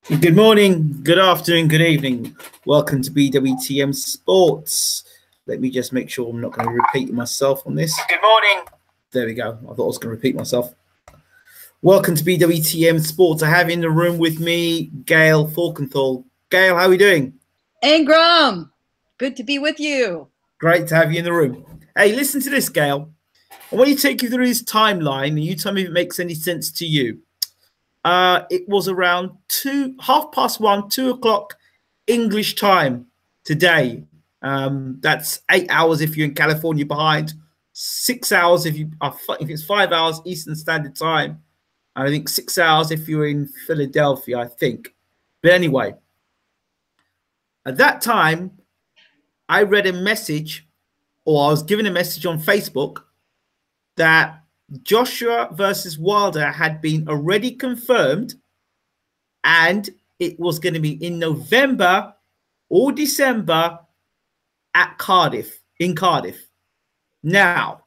Good morning, good afternoon, good evening. Welcome to BWTM Sports. Let me just make sure I'm not going to repeat myself on this. Good morning. There we go. I thought I was going to repeat myself. Welcome to BWTM Sports. I have in the room with me Gayle Falkenthal. Gayle, how are we doing? Ingram, good to be with you. Great to have you in the room. Hey, listen to this, Gayle. I want you to take you through this timeline and you tell me if it makes any sense to you. It was around 1:30, 2 o'clock English time today. That's 8 hours if you're in California behind, 6 hours if it's 5 hours Eastern Standard Time, and I think 6 hours if you're in Philadelphia, I think. But anyway, at that time, I read a message, or I was given a message on Facebook that Joshua versus Wilder had been already confirmed, and it was going to be in November or December at in Cardiff. Now,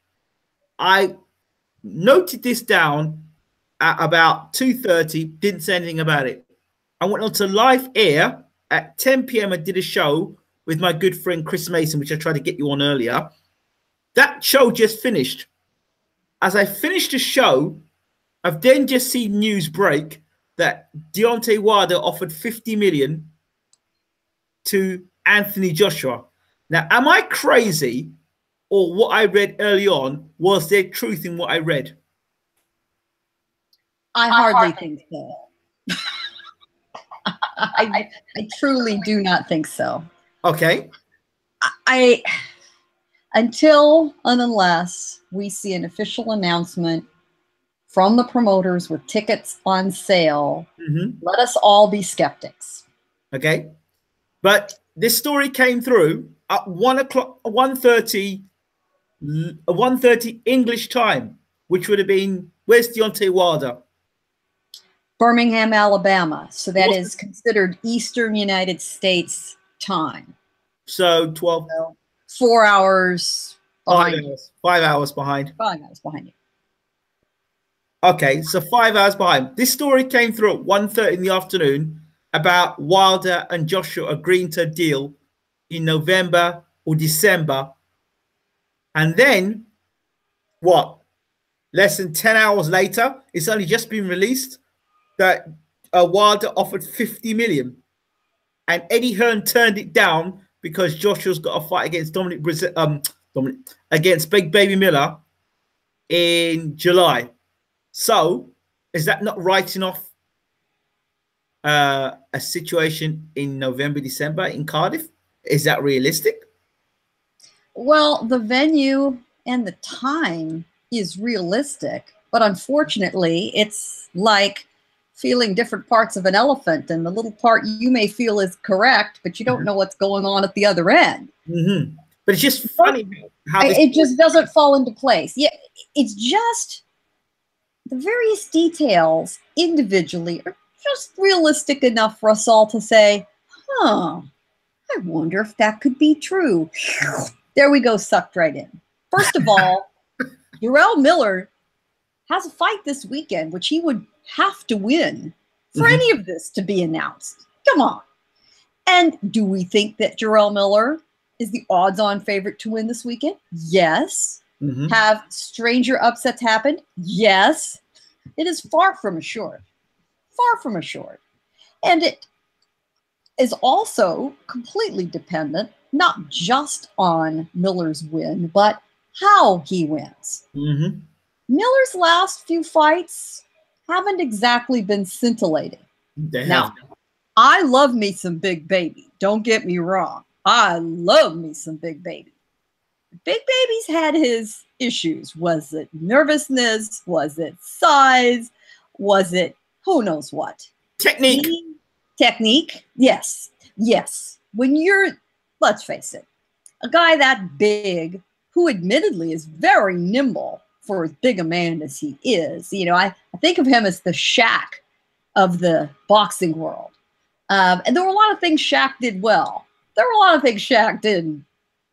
I noted this down at about 2:30, didn't say anything about it. I went on to live air at 10 p.m. and did a show with my good friend Chris Mason, which I tried to get you on earlier. That show just finished. As I finished the show, I've then just seen news break that Deontay Wilder offered $50 million to Anthony Joshua. Now, am I crazy, or what I read early on, was there truth in what I read? I hardly think so. I truly do not think so. Okay. Until and unless we see an official announcement from the promoters with tickets on sale, let us all be skeptics. Okay. But this story came through at 1:30 English time, which would have been, where's Deontay Wilder? Birmingham, Alabama. So that is considered Eastern United States time. So 12. 4 hours behind. 5 hours behind. 5 hours behind you. Okay, so 5 hours behind. This story came through at 1:30 in the afternoon about Wilder and Joshua agreeing to a deal in November or December. And then, what? Less than 10 hours later, it's only just been released that Wilder offered $50 million. And Eddie Hearn turned it down because Joshua's got a fight against against Big Baby Miller in July. So, is that not writing off a situation in November, December in Cardiff? Is that realistic? Well, the venue and the time is realistic, but unfortunately, it's like feeling different parts of an elephant, and the little part you may feel is correct, but you don't know what's going on at the other end. But it's just funny how it just doesn't fall into place. Yeah, it's just the various details individually are just realistic enough for us all to say, I wonder if that could be true. There we go, sucked right in. First of all, Jarrell Miller has a fight this weekend, which he would have to win for any of this to be announced. Come on. And do we think that Jarrell Miller is the odds-on favorite to win this weekend? Yes. Have stranger upsets happened? Yes. It is far from assured. Far from assured. And it is also completely dependent, not just on Miller's win, but how he wins. Miller's last few fights haven't exactly been scintillating. Now, I love me some Big Baby. Don't get me wrong. I love me some Big Baby. Big Baby's had his issues. Was it nervousness? Was it size? Was it who knows what? Technique. Technique. Yes. Yes. When you're, let's face it, a guy that big, who admittedly is very nimble for as big a man as he is. You know, I think of him as the Shaq of the boxing world. And there were a lot of things Shaq did well. There were a lot of things Shaq didn't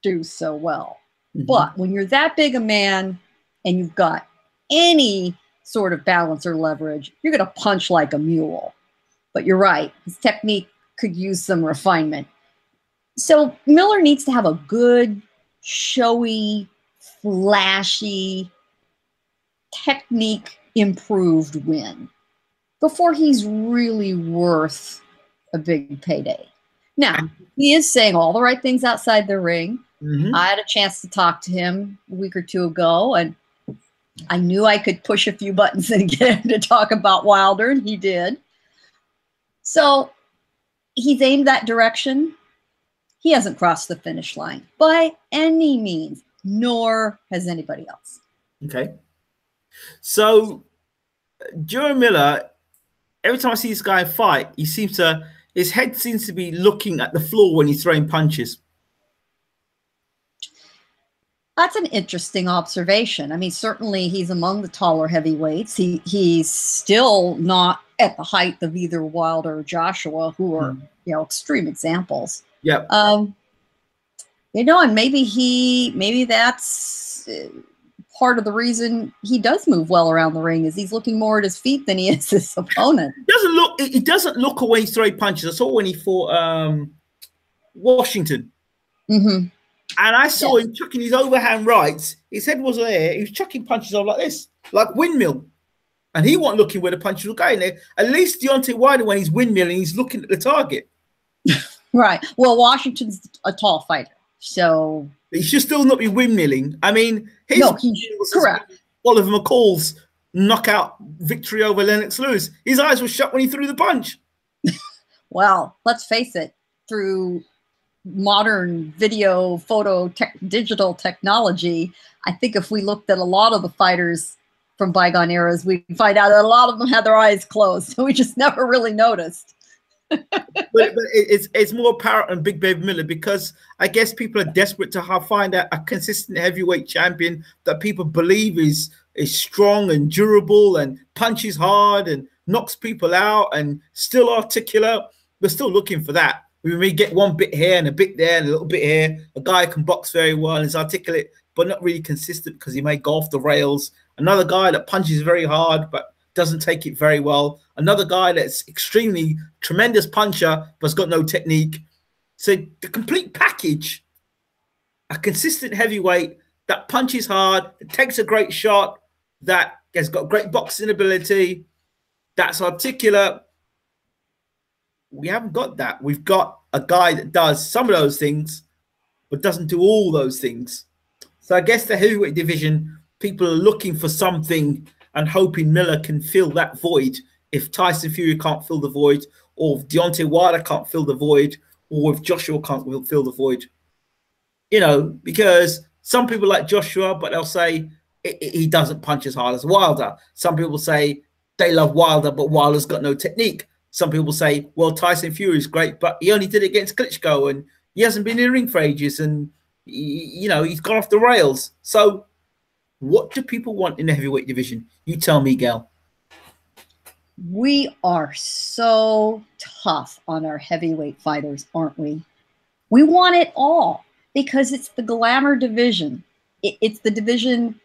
do so well. But when you're that big a man and you've got any sort of balance or leverage, you're going to punch like a mule. but you're right. His technique could use some refinement. So Miller needs to have a good, showy, flashy, technique improved win before he's really worth a big payday. Now, he is saying all the right things outside the ring. I had a chance to talk to him a week or two ago, and I knew I could push a few buttons and get him to talk about Wilder, and he did. So he's aimed that direction. He hasn't crossed the finish line by any means, nor has anybody else. Okay. So Joe Miller, every time I see this guy fight, his head seems to be looking at the floor when he's throwing punches. That's an interesting observation. I mean, certainly he's among the taller heavyweights. He's still not at the height of either Wilder or Joshua, who are, extreme examples. Yeah. And maybe that's part of the reason he does move well around the ring, is he's looking more at his feet than he is his opponent. He doesn't look away he's throwing punches. I saw when he fought Washington. Mm-hmm. And I saw him chucking his overhand rights. His head wasn't there. He was chucking punches off like this, like windmill. And he wasn't looking where the punches were going there. At least Deontay Wilder, when he's windmilling, he's looking at the target. Right. Well, Washington's a tall fighter, so he should still not be windmilling. I mean, correct. Oliver McCall's knockout victory over Lennox Lewis. His eyes were shut when he threw the punch. Well, let's face it, through modern video, digital technology, I think if we looked at a lot of the fighters from bygone eras, we'd find out that a lot of them had their eyes closed. So we just never really noticed. but it's more apparent on Big Baby Miller, because I guess people are desperate to find a consistent heavyweight champion that people believe is strong and durable and punches hard and knocks people out and still articulate. We're still looking for that. We may get one bit here and a bit there and a little bit here. A guy can box very well and is articulate, but not really consistent because he may go off the rails. Another guy that punches very hard but doesn't take it very well. Another guy that's extremely tremendous puncher but's got no technique. So the complete package, a consistent heavyweight that punches hard, that takes a great shot, that has got great boxing ability, that's articulate. We haven't got that. We've got a guy that does some of those things, but doesn't do all those things. So I guess the heavyweight division, people are looking for something and hoping Miller can fill that void. If Tyson Fury can't fill the void, or if Deontay Wilder can't fill the void, or if Joshua can't fill the void. Because some people like Joshua, but they'll say he doesn't punch as hard as Wilder. Some people say they love Wilder, but Wilder's got no technique. Some people say, well, Tyson Fury is great, but he only did it against Klitschko, and he hasn't been in the ring for ages, and he's gone off the rails. So what do people want in the heavyweight division? You tell me, Gayle. We are so tough on our heavyweight fighters, aren't we? We want it all because it's the glamour division. It's the division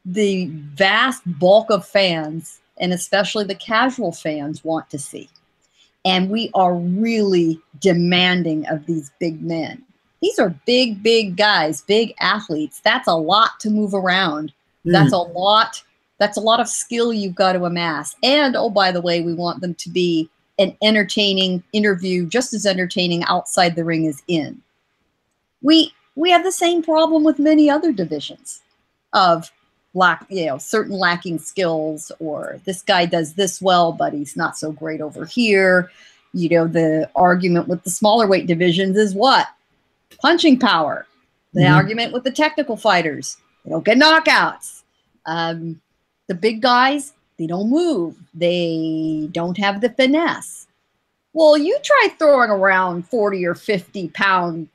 the vast bulk of fans, and especially the casual fans, want to see. And we are really demanding of these big men. These are big, big guys, big athletes. That's a lot to move around. That's a lot. That's a lot of skill you've got to amass. And, oh, by the way, we want them to be an entertaining interview, just as entertaining outside the ring as in. We have the same problem with many other divisions of certain lacking skills, or this guy does this well, but he's not so great over here. The argument with the smaller weight divisions is what? Punching power. The argument with the technical fighters, they don't get knockouts. The big guys, they don't move. They don't have the finesse. Well, you try throwing around 40 or 50 pound,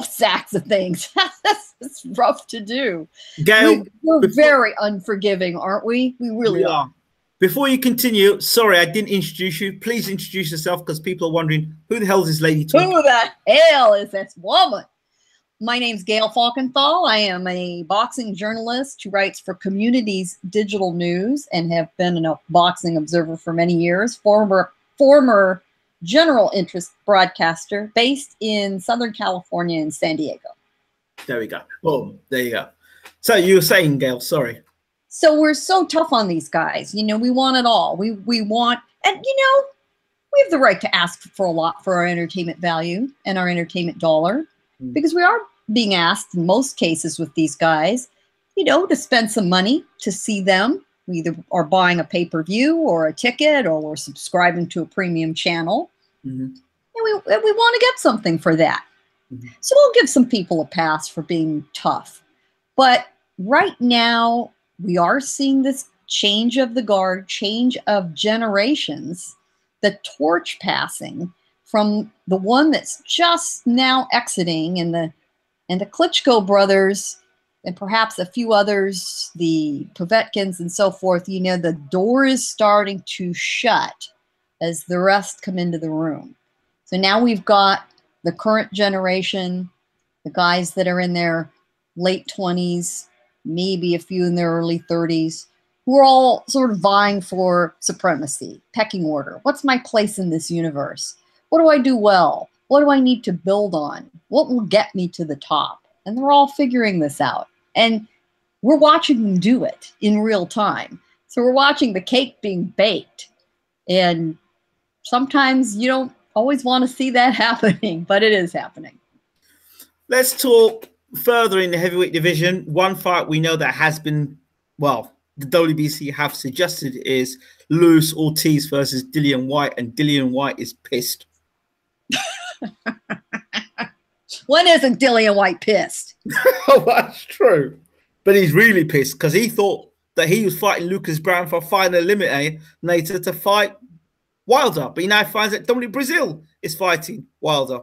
sacks of things. That's rough to do. Gayle, we're very unforgiving, aren't we? We really are. Before you continue, sorry, I didn't introduce you. Please introduce yourself, because people are wondering, who the hell is this lady talking? Who the hell is this woman? My name's Gayle Falkenthal. I am a boxing journalist who writes for Community's Digital News and have been a boxing observer for many years, former former general interest broadcaster based in Southern California in San Diego. There we go. Boom. There you go. So you were saying, Gayle, sorry. So we're so tough on these guys. You know, we want it all. We want, and you know, we have the right to ask for a lot for our entertainment value and our entertainment dollar, because we are being asked in most cases with these guys, you know, to spend some money to see them. We either are buying a pay-per-view or a ticket, or we're subscribing to a premium channel. And we want to get something for that. So we'll give some people a pass for being tough. But right now, we are seeing this change of the guard, change of generations, the torch passing from the one that's just now exiting, and the Klitschko brothers, and perhaps a few others, the Povetkins and so forth. You know, the door is starting to shut as the rest come into the room. So now we've got the current generation, the guys that are in their late 20s, maybe a few in their early 30s, who are all sort of vying for supremacy, pecking order. What's my place in this universe? What do I do well? What do I need to build on? What will get me to the top? And they're all figuring this out. And we're watching them do it in real time. So we're watching the cake being baked. And sometimes you don't always want to see that happening, but it is happening. Let's talk further in the heavyweight division. One fight we know that has been, well, the WBC have suggested is Luis Ortiz versus Dillian Whyte, and Dillian Whyte is pissed. When isn't Dillian Whyte pissed? Oh, that's true. But he's really pissed because he thought that he was fighting Lucas Brown for a final eliminator to fight Wilder. But he now finds that Dominic Brazil is fighting Wilder.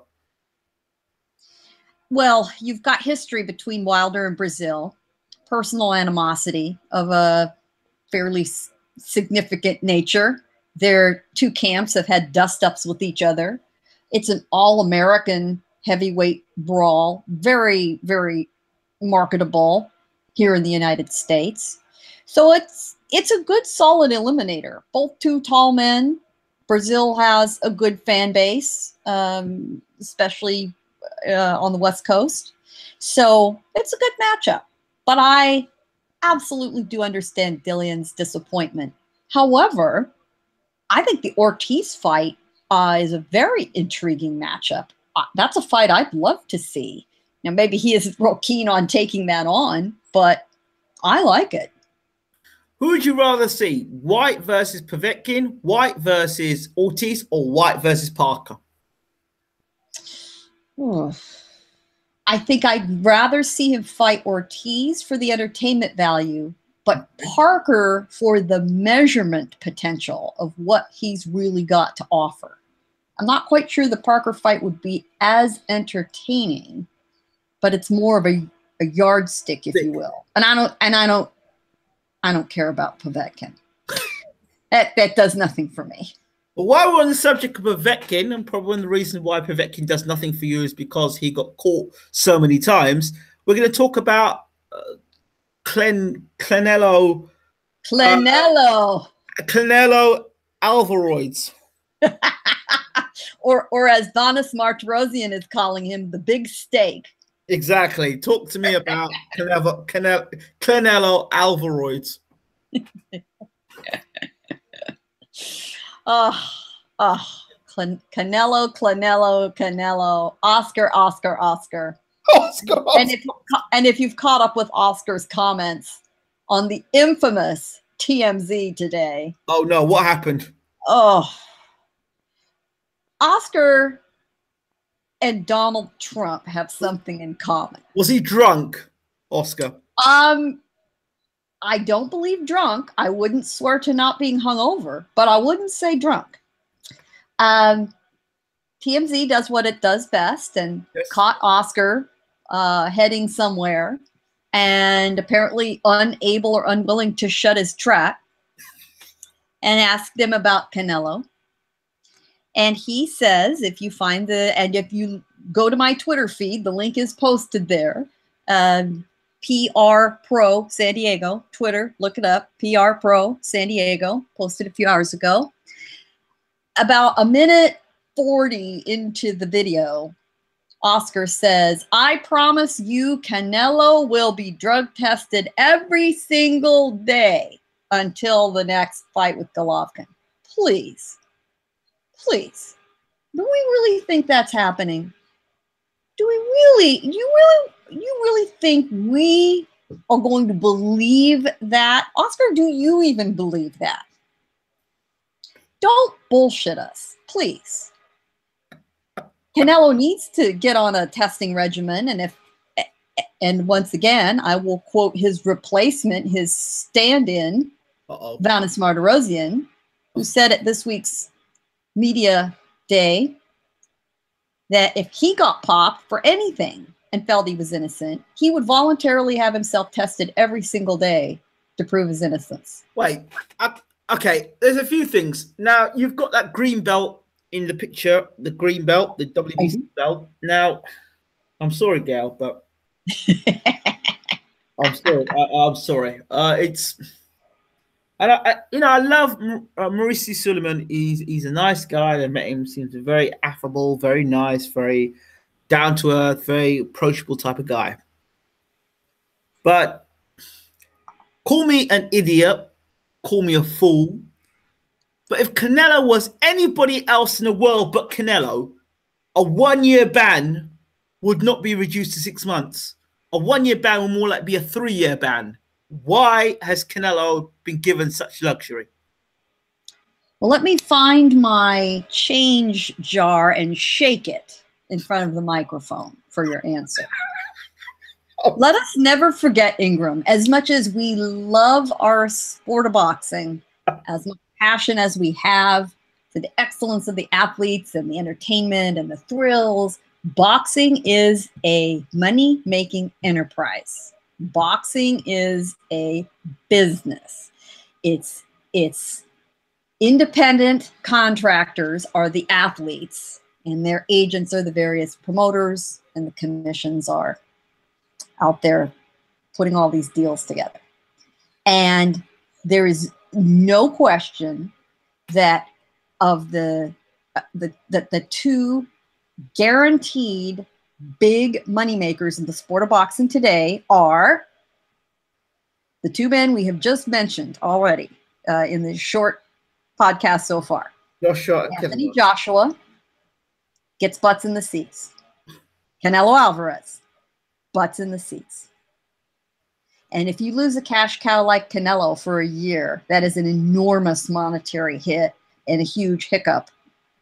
Well, you've got history between Wilder and Brazil, personal animosity of a fairly significant nature. Their two camps have had dust-ups with each other. It's an all-American heavyweight brawl, very, very marketable here in the United States. So it's a good, solid eliminator. Both two tall men. Brazil has a good fan base, especially on the West Coast. So it's a good matchup. But I absolutely do understand Dillian's disappointment. However, I think the Ortiz fight is a very intriguing matchup. That's a fight I'd love to see. Now, maybe he isn't real keen on taking that on, but I like it. Who would you rather see? Whyte versus Povetkin, Whyte versus Ortiz, or Whyte versus Parker? I think I'd rather see him fight Ortiz for the entertainment value, but Parker for the measurement potential of what he's really got to offer. I'm not quite sure the Parker fight would be as entertaining, but it's more of a yardstick, if you will. And I don't care about Povetkin. That does nothing for me. But while we're on the subject of Povetkin, and probably one of the reasons why Povetkin does nothing for you is because he got caught so many times, we're going to talk about Canelo Alvaroids. or as Donis Martirosyan is calling him, the big steak. Exactly. Talk to me about Canelo Alvaroids. Canelo, Oscar. And if you've caught up with Oscar's comments on the infamous TMZ today. Oh no, what happened? Oh, Oscar and Donald Trump have something in common. Was he drunk, Oscar? I don't believe drunk. I wouldn't swear to not being hungover, but I wouldn't say drunk. TMZ does what it does best and caught Oscar heading somewhere and apparently unable or unwilling to shut his trap and asked him about Canelo. And he says, if you go to my Twitter feed, the link is posted there. PR Pro San Diego, Twitter, look it up. PR Pro San Diego, posted a few hours ago. about a minute 40 into the video, Oscar says, "I promise you Canelo will be drug tested every single day until the next fight with Golovkin." Please, please. Do we really think that's happening? Do we really, you really think we are going to believe that? Oscar, do you even believe that? Don't bullshit us, please. Canelo needs to get on a testing regimen, and once again, I will quote his replacement, his stand-in, Vanis Martirosyan, who said at this week's media day that if he got popped for anything and felt he was innocent, he would voluntarily have himself tested every single day to prove his innocence. Wait, okay, there's a few things. Now, you've got that green belt in the picture, the green belt, the WBC belt. Now, I'm sorry, Gayle, but I'm sorry. I'm sorry. And I love Maurice Suleiman. He's a nice guy. I met him. Seems very affable, very nice, very down to earth, very approachable type of guy. But call me an idiot, call me a fool. But if Canelo was anybody else in the world but Canelo, a 1-year ban would not be reduced to 6 months. A 1-year ban would more like be a 3-year ban. Why has Canelo been given such luxury? Well, let me find my change jar and shake it in front of the microphone for your answer. Let us never forget, Ingram, as much as we love our sport of boxing, as much passion as we have for the excellence of the athletes and the entertainment and the thrills, boxing is a money-making enterprise. Boxing is a business. It's independent contractors are the athletes, and their agents are the various promoters, and the commissions are out there putting all these deals together. And there is no question that of the two guaranteed big moneymakers in the sport of boxing today are the two men we have just mentioned already in this short podcast so far. Anthony Joshua gets butts in the seats. Canelo Alvarez, butts in the seats. And if you lose a cash cow like Canelo for a year, that is an enormous monetary hit and a huge hiccup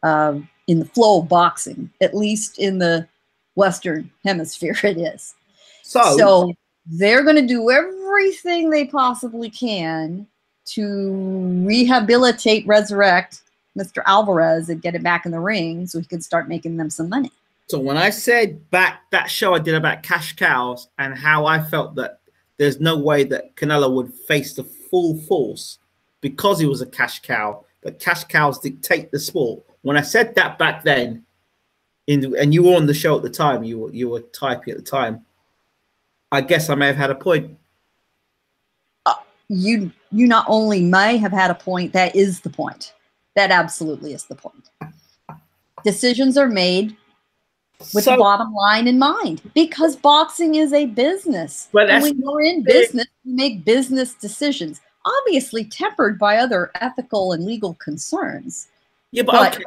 in the flow of boxing, at least in the Western Hemisphere it is. So they're going to do everything they possibly can to rehabilitate, resurrect Mr. Alvarez and get him back in the ring so he can start making them some money. So when I said back that show I did about cash cows and how I felt that there's no way that Canelo would face the full force because he was a cash cow, but cash cows dictate the sport. When I said that back then, and you were on the show at the time, you were typing at the time, I guess I may have had a point. You not only may have had a point, that is the point. That absolutely is the point. Decisions are made with the bottom line in mind, because boxing is a business. And when you're in business, you make business decisions, obviously tempered by other ethical and legal concerns. Yeah, but okay.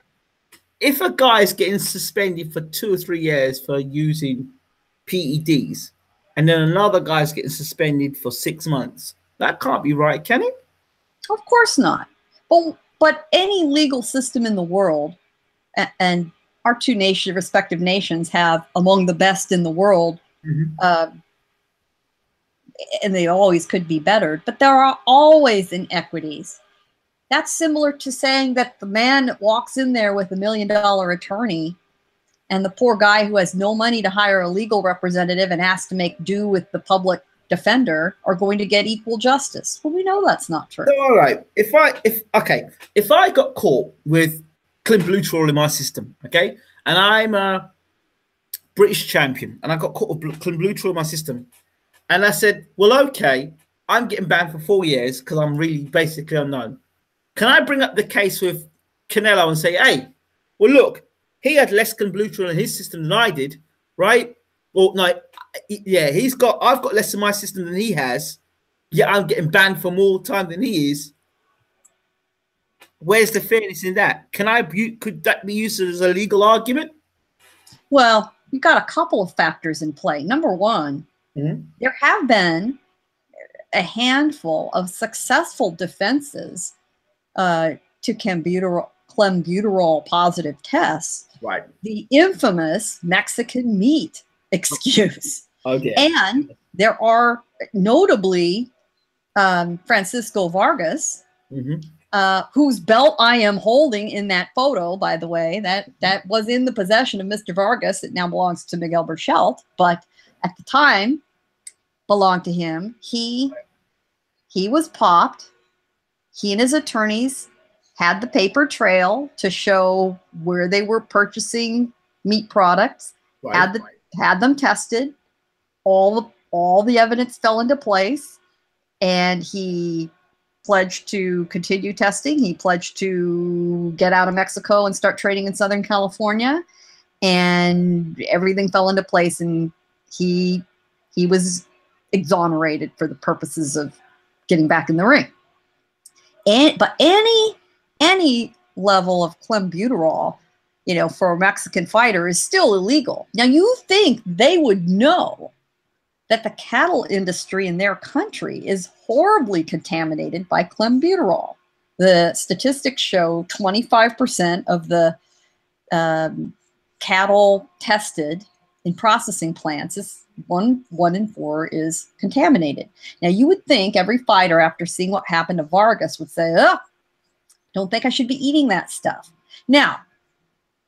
If a guy's getting suspended for 2 or 3 years for using PEDs, and then another guy's getting suspended for 6 months, that can't be right, can it? Of course not. But any legal system in the world, and our two respective nations have among the best in the world, and they always could be bettered, but there are always inequities. That's similar to saying that the man that walks in there with $1 million attorney and the poor guy who has no money to hire a legal representative and has to make do with the public defender are going to get equal justice. Well, we know that's not true. So, all right. If I got caught with Clenbuterol in my system, okay, and I'm a British champion, and I got caught with Clenbuterol in my system, and I said, well, okay, I'm getting banned for 4 years because I'm really basically unknown. Can I bring up the case with Canelo and say, hey, well, look, he had less Clenbuterol in his system than I did, right? Well, no, yeah, I've got less in my system than he has. Yeah, I'm getting banned for more time than he is. Where's the fairness in that? Could that be used as a legal argument? Well, you've got a couple of factors in play. Number one, there have been a handful of successful defenses to Clenbuterol positive tests. Right. The infamous Mexican meat excuse. Okay. And there are notably Francisco Vargas, whose belt I am holding in that photo, by the way, that was in the possession of Mr. Vargas. It now belongs to Miguel Berchelt, but at the time belonged to him. He was popped. He and his attorneys had the paper trail to show where they were purchasing meat products, had them tested. All the evidence fell into place, and he pledged to continue testing. He pledged to get out of Mexico and start training in Southern California, and everything fell into place, and he was exonerated for the purposes of getting back in the ring. But any level of Clenbuterol, for a Mexican fighter is still illegal. Now, you think they would know that the cattle industry in their country is horribly contaminated by Clenbuterol. The statistics show 25% of the cattle tested in processing plants is one in four is contaminated. Now, you would think every fighter, after seeing what happened to Vargas, would say, oh, don't think I should be eating that stuff. Now,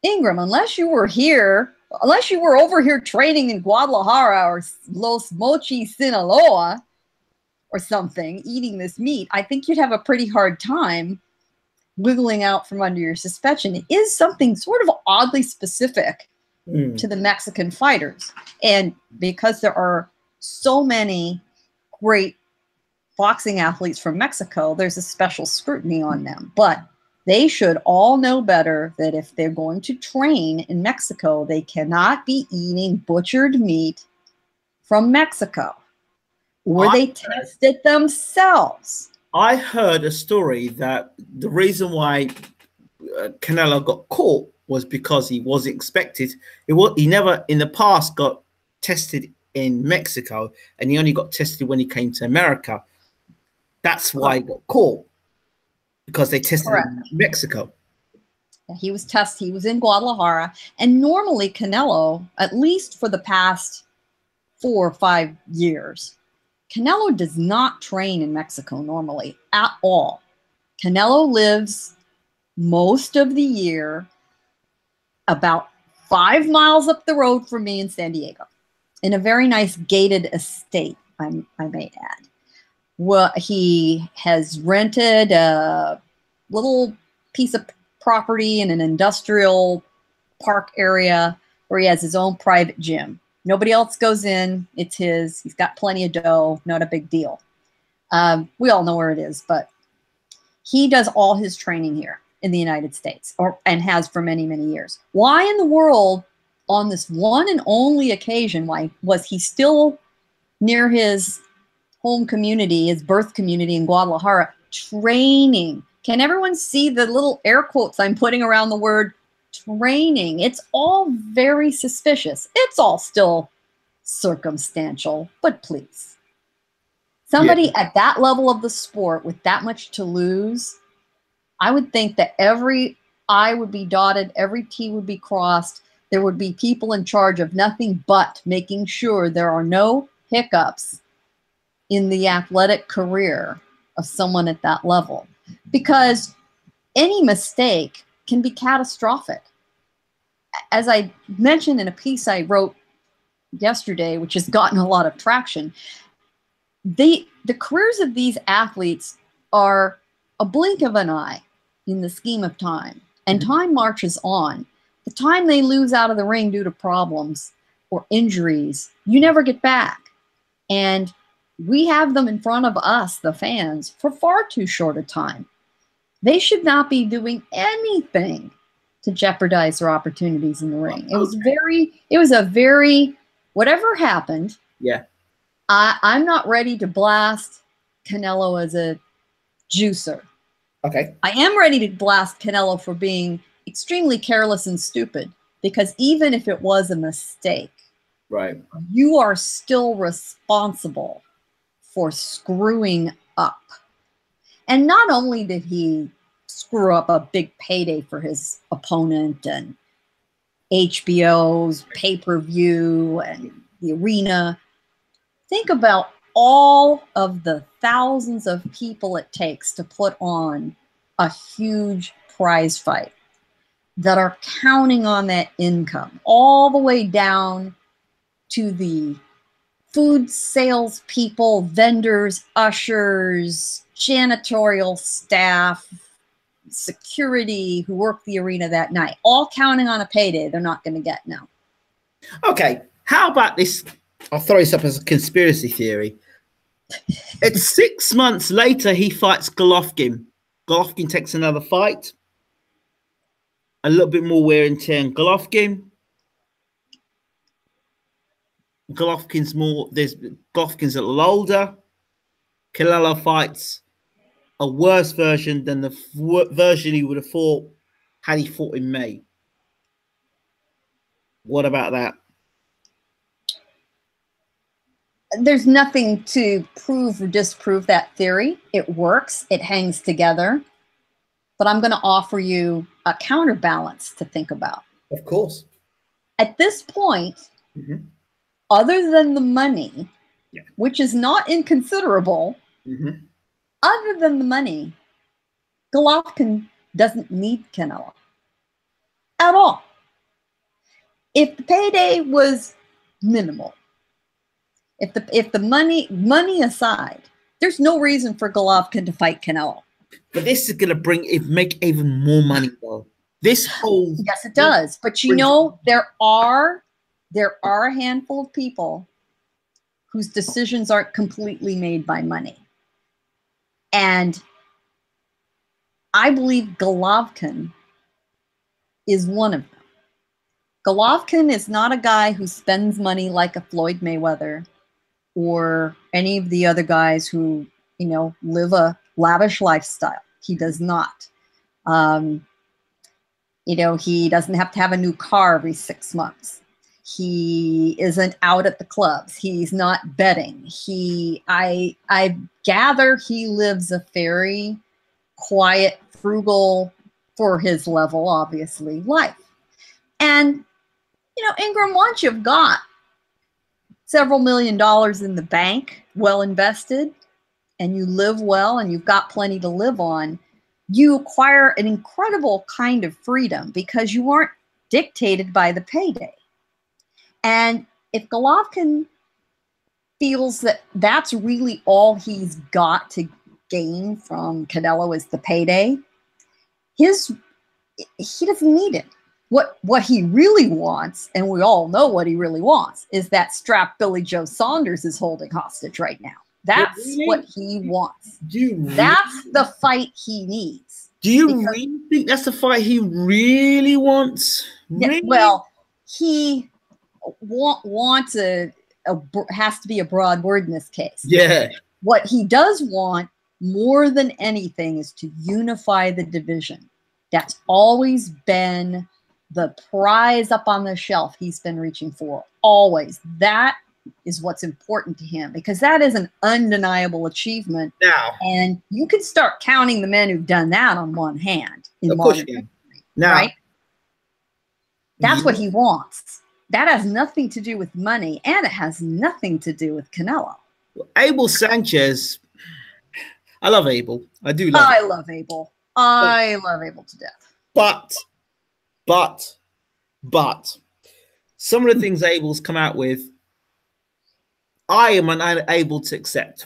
Ingram, unless you were over here training in Guadalajara or Los Mochis, Sinaloa, or something, eating this meat, I think you'd have a pretty hard time wiggling out from under your suspension. It is something sort of oddly specific to the Mexican fighters. And because there are so many great boxing athletes from Mexico, there's a special scrutiny on them. But they should all know better that if they're going to train in Mexico, they cannot be eating butchered meat from Mexico, or they test it themselves. I heard a story that the reason why Canelo got caught was because he was expected. He never in the past got tested in Mexico, and he only got tested when he came to America. That's why he got caught, because they tested him in Mexico. He was in Guadalajara, and normally Canelo, at least for the past 4 or 5 years, Canelo does not train in Mexico normally at all. Canelo lives most of the year about 5 miles up the road from me in San Diego, in a very nice gated estate, I may add. Well, he has rented a little piece of property in an industrial park area where he has his own private gym. Nobody else goes in. It's his. He's got plenty of dough. Not a big deal. We all know where it is, but he does all his training here in the United States, and has for many, many years. Why in the world, on this one and only occasion, why was he still near his home community, his birth community in Guadalajara, training? Can everyone see the little air quotes I'm putting around the word training? It's all very suspicious. It's all still circumstantial, but please. Somebody at that level of the sport with that much to lose, I would think that every I would be dotted, every T would be crossed. There would be people in charge of nothing but making sure there are no hiccups in the athletic career of someone at that level, because any mistake can be catastrophic. As I mentioned in a piece I wrote yesterday, which has gotten a lot of traction, the careers of these athletes are a blink of an eye in the scheme of time, and time marches on. The time they lose out of the ring due to problems or injuries, you never get back. And we have them in front of us, the fans, for far too short a time. They should not be doing anything to jeopardize their opportunities in the ring. It was a very, whatever happened. Yeah. I'm not ready to blast Canelo as a juicer. Okay. I am ready to blast Canelo for being extremely careless and stupid, because even if it was a mistake, right, you are still responsible for screwing up. And not only did he screw up a big payday for his opponent and HBO's pay-per-view and the arena, think about all of the thousands of people it takes to put on a huge prize fight that are counting on that income, all the way down to the food sales people, vendors, ushers, janitorial staff, security who work the arena that night, all counting on a payday they're not going to get now. Okay, how about this? I'll throw this up as a conspiracy theory. It's 6 months later, he fights Golovkin. Golovkin takes another fight. A little bit more wear and tear on Golovkin. Golovkin's a little older. Canelo fights a worse version than the version he would have fought had he fought in May. What about that? There's nothing to prove or disprove that theory. It works. It hangs together. But I'm going to offer you a counterbalance to think about. Of course. At this point, other than the money, which is not inconsiderable, other than the money, Golovkin doesn't need Canelo at all. If the payday was minimal, if the money aside, there's no reason for Golovkin to fight Canelo. But this is going to make even more money, though. This whole yes, it does. But you know, there are a handful of people whose decisions aren't completely made by money, and I believe Golovkin is one of them. Golovkin is not a guy who spends money like a Floyd Mayweather or any of the other guys who, you know, live a lavish lifestyle. He does not. You know, he doesn't have to have a new car every 6 months. He isn't out at the clubs. He's not betting. I gather he lives a very quiet, frugal, for his level, obviously, life. And, you know, Ingram, once you've got several $1 million in the bank, well invested, and you live well and you've got plenty to live on, you acquire an incredible kind of freedom because you aren't dictated by the payday. And if Golovkin feels that that's really all he's got to gain from Canelo is the payday, he doesn't need it. What he really wants, and we all know what he really wants, is that strap Billy Joe Saunders is holding hostage right now. That's what he wants. That's the fight he needs. Do you really think that's the fight he really wants? Really? Yeah, well, he wants has to be a broad word in this case. Yeah. What he does want more than anything is to unify the division. That's always been the prize up on the shelf he's been reaching for. Always. That is what's important to him, because that is an undeniable achievement. Now, and you can start counting the men who've done that on one hand in modern history, now, right? That's what he wants. That has nothing to do with money, and it has nothing to do with Canelo. Abel Sanchez, I love Abel. I do love I love Abel. I love Abel to death. But some of the things Abel's come out with, I am unable to accept.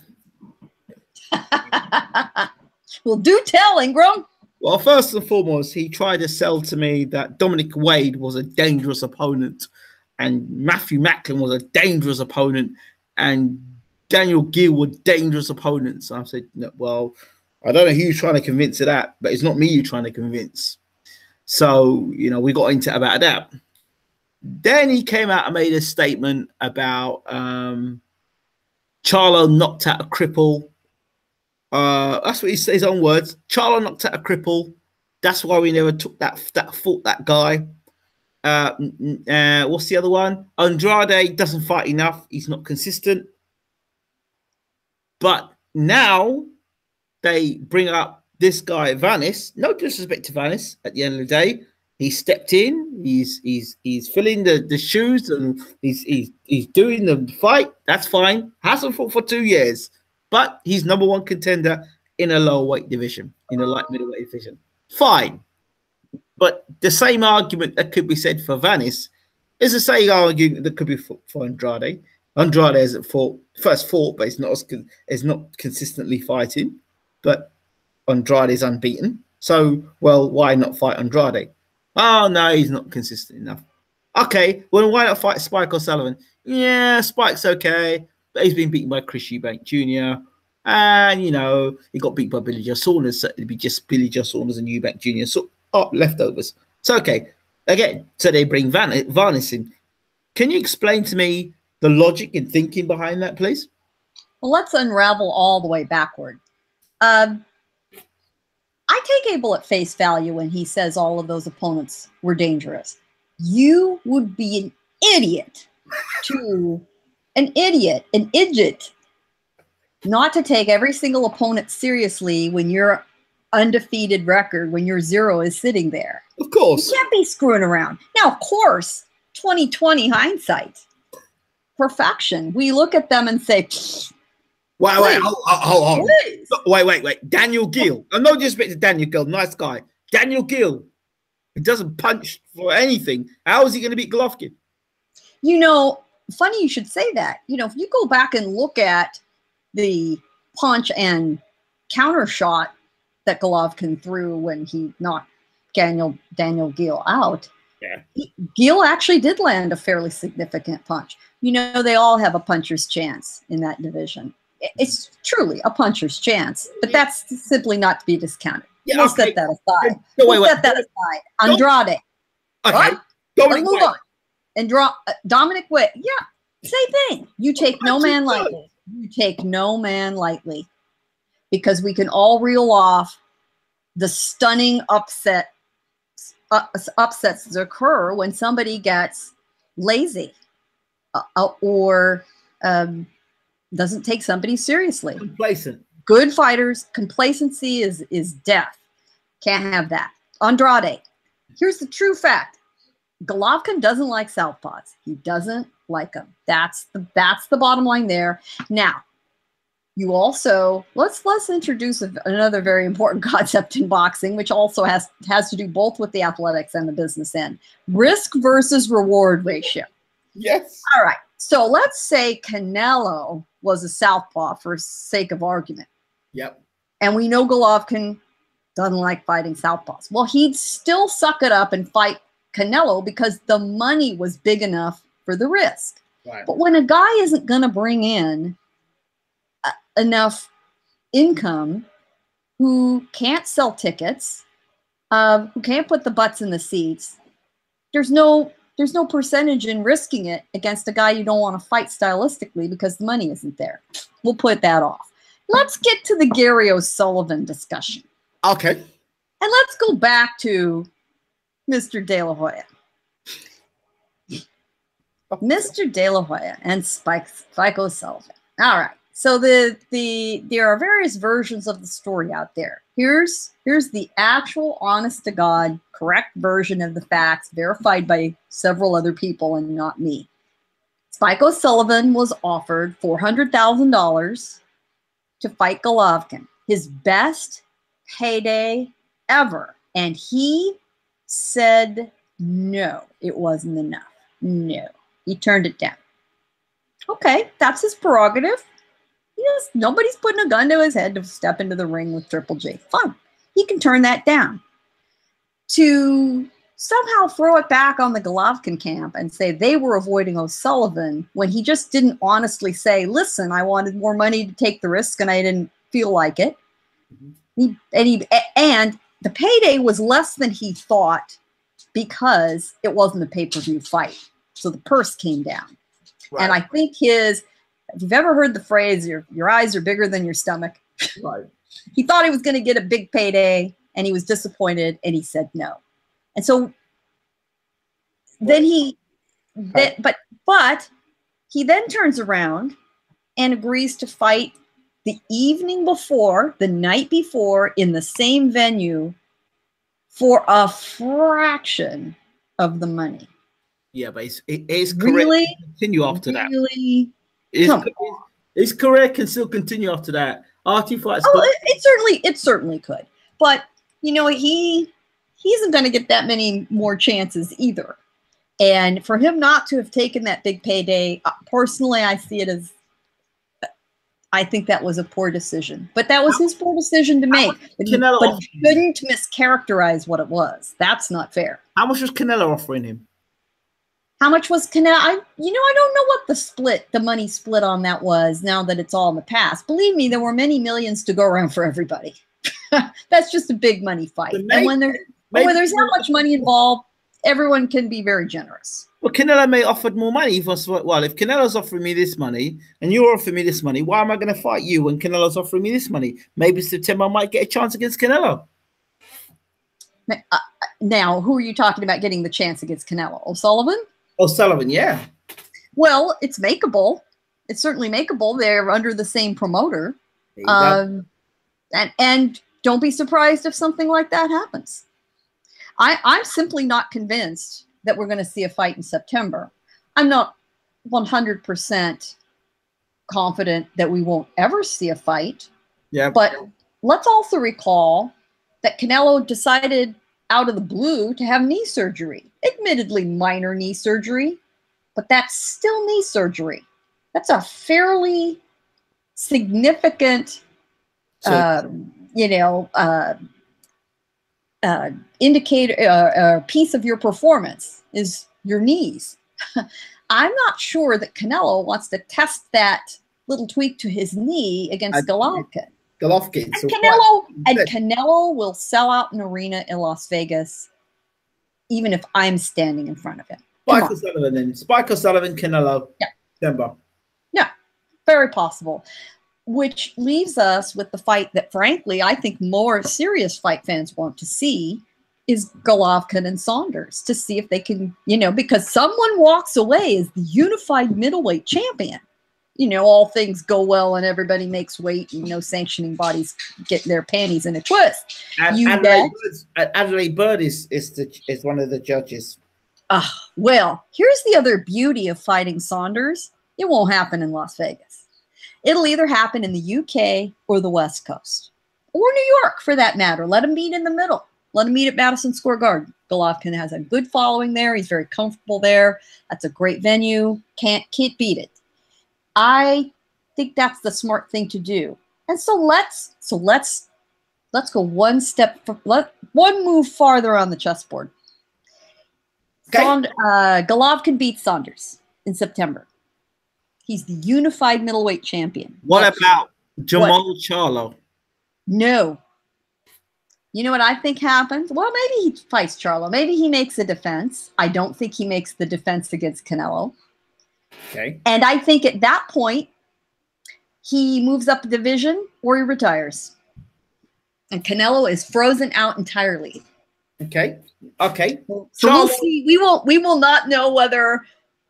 Well, do tell, Ingram. Well, first and foremost, he tried to sell to me that Dominic Wade was a dangerous opponent and Matthew Macklin was a dangerous opponent and Daniel Gill were dangerous opponents. I said, no, well, I don't know who you're trying to convince of that, but it's not me you're trying to convince. So, you know, we got into it about that. Then he came out and made a statement about Charlo knocked out a cripple. That's what he said, his own words. Charlo knocked out a cripple. That's why we never took fought that guy. What's the other one? Andrade doesn't fight enough. He's not consistent. But now they bring up this guy, Vanis. No disrespect to Vanis at the end of the day. He stepped in. He's filling the shoes and he's doing the fight. That's fine. Hasn't fought for 2 years, but he's #1 contender in a lower weight division, in a light middleweight division. Fine. But the same argument that could be said for Vanis is the same argument that could be for Andrade. Andrade hasn't fought, but it's not consistently fighting. But Andrade is unbeaten. So, well, why not fight Andrade? Oh, no, he's not consistent enough. Okay, well, why not fight Spike O'Sullivan? Yeah, Spike's okay, but he's been beaten by Chris Eubank Jr. And, you know, he got beat by Billy Joe Saunders, so it'd be just Billy Joe Saunders and Eubank Jr. So, leftovers. So, okay, again, so they bring Vanis in. Can you explain to me the logic and thinking behind that, please? Well, let's unravel all the way backward. I take Abel at face value when he says all of those opponents were dangerous. You would be an idiot an idiot, not to take every single opponent seriously when your undefeated record, when your 0 is sitting there. Of course. You can't be screwing around. Now, of course, 2020 hindsight, perfection. We look at them and say, hold. Wait. Daniel Gill. I'm not just to Daniel Gill, nice guy. Daniel Gill, he doesn't punch for anything. How is he going to beat Golovkin? You know, funny you should say that. You know, if you go back and look at the punch and counter shot that Golovkin threw when he knocked Daniel Gill out, Gill actually did land a fairly significant punch. You know, they all have a puncher's chance in that division. It's truly a puncher's chance, but that's simply not to be discounted. Yeah, we'll set that aside. Set that aside. Andrade. Okay. Right? Let's move on. And Dominic Witt. Yeah, same thing. You take no man lightly. You take no man lightly, because we can all reel off the stunning upsets that occur when somebody gets lazy or doesn't take somebody seriously. Complacent. Good fighters, complacency is death. Can't have that. Andrade. Here's the true fact. Golovkin doesn't like southpaws. He doesn't like them. That's the bottom line there. Now, you also let's introduce another very important concept in boxing, which also has to do both with the athletics and the business end. Risk versus reward ratio. Yes. All right. So let's say Canelo was a southpaw for sake of argument. Yep. And we know Golovkin doesn't like fighting southpaws. Well, he'd still suck it up and fight Canelo because the money was big enough for the risk. Right. But when a guy isn't going to bring in enough income, who can't sell tickets, who can't put the butts in the seats, there's no percentage in risking it against a guy you don't want to fight stylistically because the money isn't there. We'll put that off. Let's get to the Gary O'Sullivan discussion. Okay. And let's go back to Mr. De La Hoya. Mr. De La Hoya and Spike O'Sullivan. All right. So there are various versions of the story out there. Here's the actual honest to God correct version of the facts, verified by several other people and not me. Spike O'Sullivan was offered $400,000 to fight Golovkin, his best payday ever, and he said no, it wasn't enough. No, he turned it down. Okay, that's his prerogative. Yes, nobody's putting a gun to his head to step into the ring with Triple G. Fine. He can turn that down. To somehow throw it back on the Golovkin camp and say they were avoiding O'Sullivan when he just didn't honestly say, listen, I wanted more money to take the risk and I didn't feel like it. And the payday was less than he thought because it wasn't a pay-per-view fight. So the purse came down. Right. And I think if you've ever heard the phrase, your eyes are bigger than your stomach. Right. He thought he was going to get a big payday and he was disappointed and he said no. And so then but he then turns around and agrees to fight the evening before, the night before, in the same venue for a fraction of the money. Yeah, but it's correct. Really? Continue after that. Really? His career can still continue after that. Artie fights. Oh, it certainly could. But he isn't going to get that many more chances either. And for him not to have taken that big payday, personally, I see it as, I think that was a poor decision. But that was his poor decision to make. But he shouldn't mischaracterize what it was. That's not fair. How much was Canelo offering him? How much was Canelo? I don't know what the money split on that was now that it's all in the past. Believe me, there were many millions to go around for everybody. That's just a big money fight. And when there's that much money involved, everyone can be very generous. Well, Canelo may have offered more money. If Canelo's offering me this money and you're offering me this money, why am I going to fight you when Canelo's offering me this money? Maybe September I might get a chance against Canelo. Now, who are you talking about getting the chance against Canelo? O'Sullivan? O'Sullivan, yeah. Well, it's makeable. It's certainly makeable. They're under the same promoter. And don't be surprised if something like that happens. I'm simply not convinced that we're going to see a fight in September. I'm not 100% confident that we won't ever see a fight. Yeah. But let's also recall that Canelo decided out of the blue to have knee surgery. Admittedly minor knee surgery, but that's still knee surgery. That's a fairly significant, indicator, piece of your performance is your knees. I'm not sure that Canelo wants to test that little tweak to his knee against Golovkin. Canelo will sell out an arena in Las Vegas, even if I'm standing in front of him. Spike O'Sullivan, Canelo. Yeah. December. Yeah, very possible. Which leaves us with the fight that, frankly, I think more serious fight fans want to see is Golovkin and Saunders, to see if they can, because someone walks away as the unified middleweight champion. All things go well and everybody makes weight and no sanctioning bodies get their panties in a twist. Adelaide Bird is one of the judges. Well, here's the other beauty of fighting Saunders. It won't happen in Las Vegas. It'll either happen in the UK or the West Coast, or New York for that matter. Let them meet in the middle. Let them meet at Madison Square Garden. Golovkin has a good following there. He's very comfortable there. That's a great venue. Can't beat it. I think that's the smart thing to do. And so let's go one move farther on the chessboard. Okay. Golovkin beats Saunders in September. He's the unified middleweight champion. What about Jamal Charlo? No. You know what I think happens? Well, maybe he fights Charlo. Maybe he makes a defense. I don't think he makes the defense against Canelo. Okay. And I think at that point, he moves up a division or he retires. And Canelo is frozen out entirely. Okay. So we'll see. We will not know whether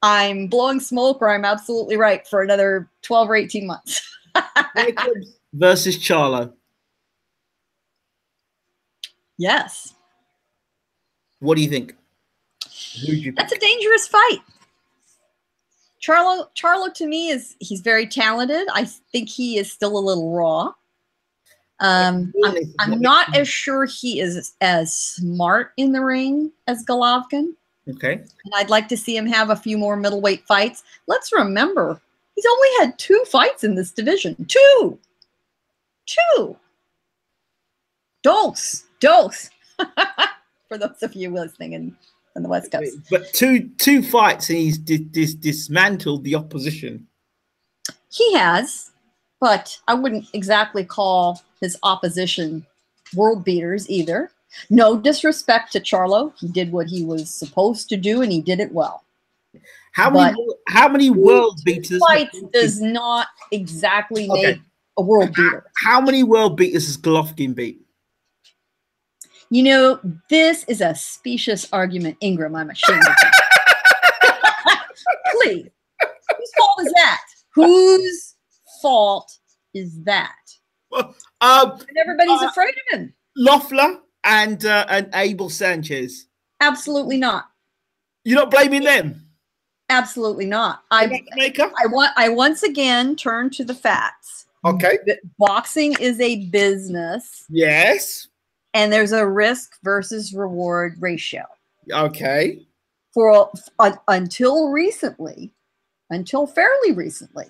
I'm blowing smoke or I'm absolutely right for another 12 or 18 months. Versus Charlo. Yes. What do you think? That's a dangerous fight. Charlo to me he's very talented. I think he is still a little raw. I'm not as sure he is as smart in the ring as Golovkin. Okay. And I'd like to see him have a few more middleweight fights. Let's remember, he's only had 2 fights in this division. 2. Dose. For those of you listening in the West Coast. But two fights and he's dismantled the opposition. He has, but I wouldn't exactly call his opposition world beaters either. No disrespect to Charlo. He did what he was supposed to do, and he did it well. How many world beaters? Fights does not exactly make a world beater. How many world beaters has Golovkin beat? You know, this is a specious argument, Ingram. I'm ashamed of you. Please. Whose fault is that? Whose fault is that? Well, and everybody's afraid of him. Loeffler and Abel Sanchez. Absolutely not. You're not blaming them? Absolutely not. I once again turn to the facts. Okay. Boxing is a business. Yes. And there's a risk versus reward ratio. Okay. Until fairly recently.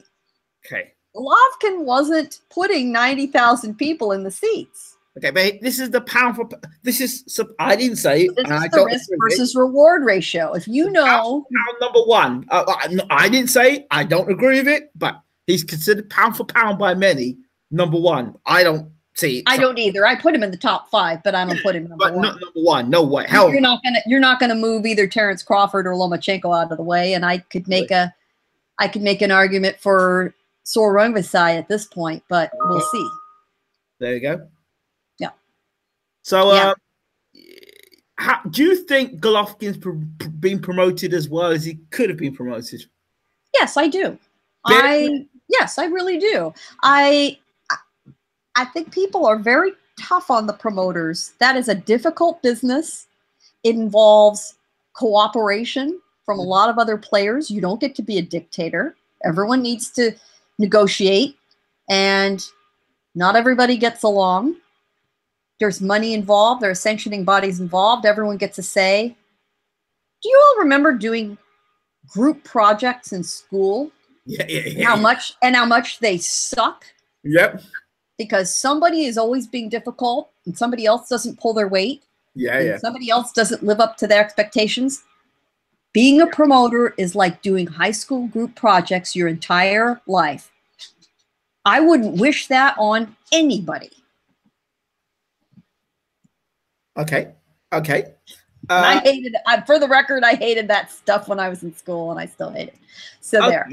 Okay. Golovkin wasn't putting 90,000 people in the seats. Okay, but this is the pound for. This is. I didn't say. This is the risk versus reward ratio. If you know, pound number one. I didn't say. I don't agree with it, but he's considered pound for pound by many number one. I don't see it. I don't either. I put him in the top 5, but I don't put him number 1. Not number 1. No way. Hell, you're not gonna move either Terrence Crawford or Lomachenko out of the way, and I could make an argument for Sor Rungvisai at this point, but we'll see. There you go. Yeah. So, do you think Golovkin's been promoted as well as he could have been promoted? Yes, I do. Yes, I really do. I think people are very tough on the promoters. That is a difficult business. It involves cooperation from a lot of other players. You don't get to be a dictator. Everyone needs to negotiate, and not everybody gets along. There's money involved. There are sanctioning bodies involved. Everyone gets a say. Do you all remember doing group projects in school? Yeah. How much they suck? Yep. Because somebody is always being difficult, and somebody else doesn't pull their weight. Yeah. Somebody else doesn't live up to their expectations. Being a promoter is like doing high school group projects your entire life. I wouldn't wish that on anybody. Okay. I hated it. For the record, I hated that stuff when I was in school, and I still hate it. So there.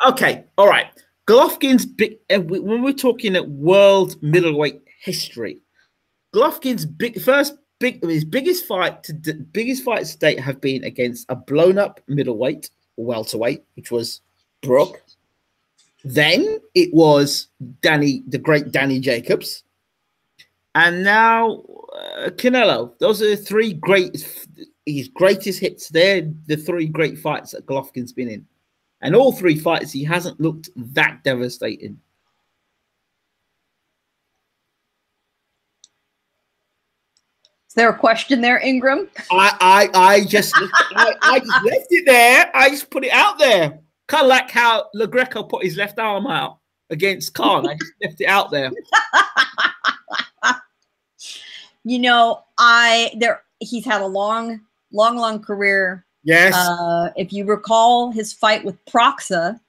Okay. All right. Golovkin's big. When we're talking at world middleweight history, Golovkin's biggest fights to date have been against a blown-up middleweight, welterweight, which was Brook. Then it was the great Danny Jacobs, and now Canelo. Those are his greatest hits. They're the 3 great fights that Golovkin's been in, and all 3 fights he hasn't looked that devastating. Is there a question there, Ingram? I just left it there. I just put it out there. Kind of like how Le Greco put his left arm out against Khan. I just left it out there. You know, he's had a long career. Yes. If you recall his fight with Proxa,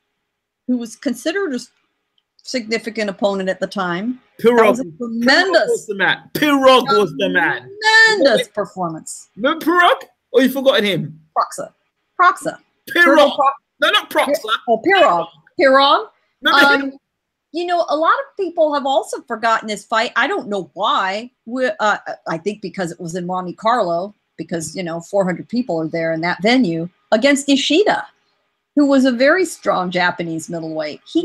who was considered a significant opponent at the time. Pirog was a tremendous. was the man. Pirog was the man. Tremendous performance. Remember Pirog? Or you forgotten him? Proxa. Pirog. No, not Proxa. Oh, Pirog. No. You know, a lot of people have also forgotten this fight. I don't know why. I think because it was in Monte Carlo, because, 400 people are there in that venue, against Ishida, who was a very strong Japanese middleweight. He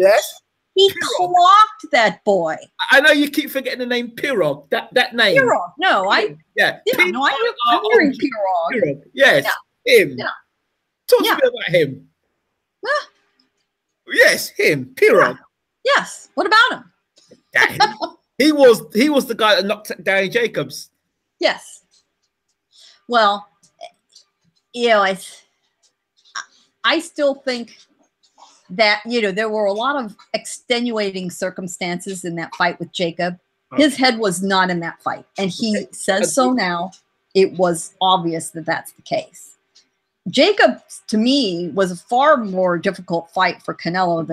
clocked that boy. I know you keep forgetting the name Pirog. That name. Pirog. No, I'm hearing Pirog. Yes, him. Yeah. Talk to me about him. Yes, him. Pirog. Yes. What about him? He was the guy that knocked Danny Jacobs. Yes. Well, I still think that, there were a lot of extenuating circumstances in that fight with Jacob. Okay. His head was not in that fight. And he says so now. It was obvious that that's the case. Jacob, to me, was a far more difficult fight for Canelo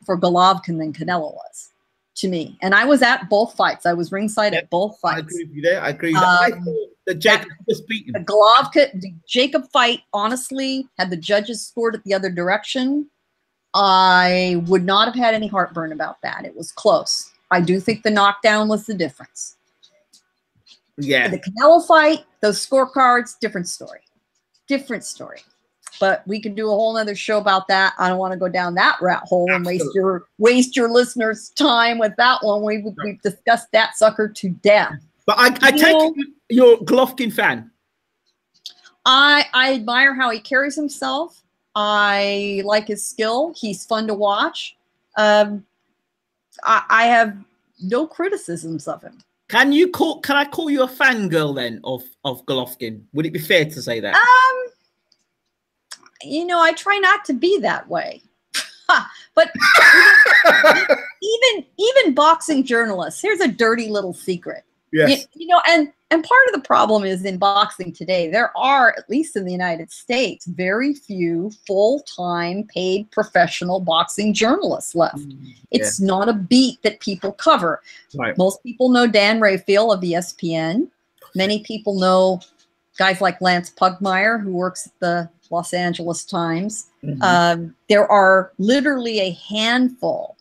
for Golovkin than Canelo was. to me. And I was at both fights. I was ringside at both fights. I agree with you there. I agree. I thought that Jacob was beaten. The Golovkin, the Jacob fight, honestly, had the judges scored it the other direction, I would not have had any heartburn about that. It was close. I do think the knockdown was the difference. Yeah. The Canelo fight, those scorecards, different story. Different story. But we could do a whole other show about that. I don't want to go down that rat hole and waste your listeners' time with that one. We've discussed that sucker to death. But I take it you're a Golovkin fan. I admire how he carries himself. I like his skill. He's fun to watch. I have no criticisms of him. Can I call you a fangirl then of Golovkin? Would it be fair to say that? You know, I try not to be that way. But even boxing journalists, here's a dirty little secret. Yes. You know, and part of the problem is in boxing today, there are, at least in the United States, very few full-time paid professional boxing journalists left. It's not a beat that people cover. Right. Most people know Dan Rayfield of ESPN. Many people know guys like Lance Pugmire, who works at the Los Angeles Times. There are literally a handful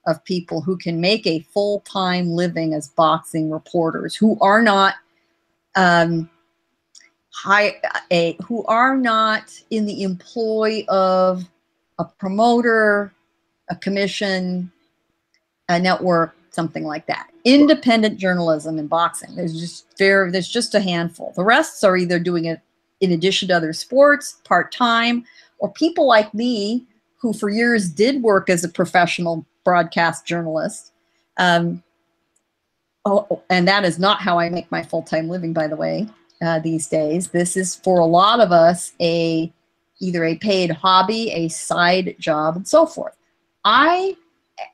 of people who can make a full-time living as boxing reporters, who are not who are not in the employ of a promoter, a commission, a network, something like that. Independent journalism in boxing. There's just a handful. The rest are either doing it in addition to other sports, part-time, or people like me who for years did work as a professional broadcast journalist. And that is not how I make my full-time living, by the way, these days. This is, for a lot of us, either a paid hobby, a side job, and so forth. And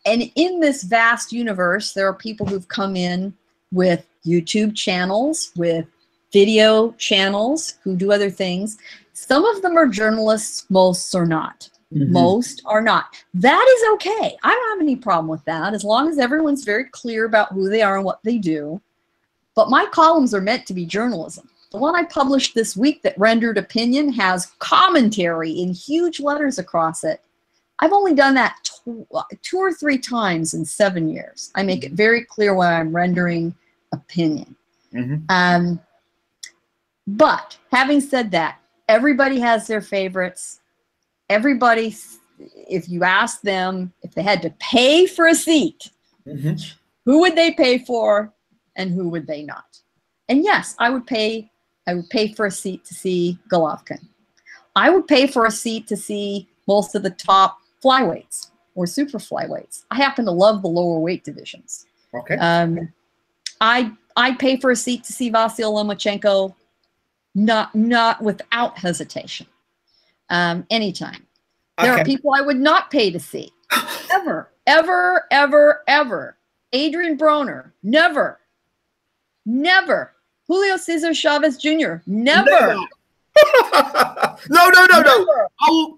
in this vast universe, there are people who've come in with YouTube channels, with video channels, who do other things. Some of them are journalists, most are not. Most are not. That is okay. I don't have any problem with that, as long as everyone's very clear about who they are and what they do. But my columns are meant to be journalism. The one I published this week that rendered opinion has commentary in huge letters across it. I've only done that two or three times in 7 years. I make it very clear when I'm rendering opinion. But having said that, everybody has their favorites. Everybody, if you ask them if they had to pay for a seat, who would they pay for and who would they not? And yes, I would pay for a seat to see Golovkin. I would pay for a seat to see most of the top flyweights or super flyweights. I happen to love the lower weight divisions. Okay. I'd pay for a seat to see Vasyl Lomachenko, not without hesitation. Anytime. There are people I would not pay to see. Ever, ever, ever, ever. Adrian Broner, never. Never. Julio Cesar Chavez Jr., never. No.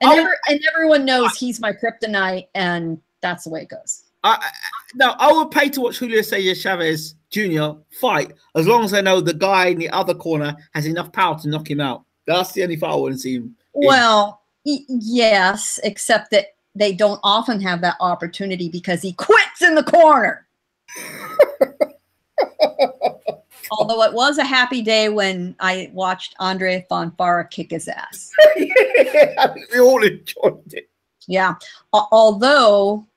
And everyone knows he's my kryptonite, and that's the way it goes. I would pay to watch Julio Cesar Chavez Jr. fight, as long as I know the guy in the other corner has enough power to knock him out. That's the only fight I want to see him. Well, yes, except that they don't often have that opportunity because he quits in the corner. Although it was a happy day when I watched Andre Fonfara kick his ass. Yeah, we all enjoyed it. Yeah, although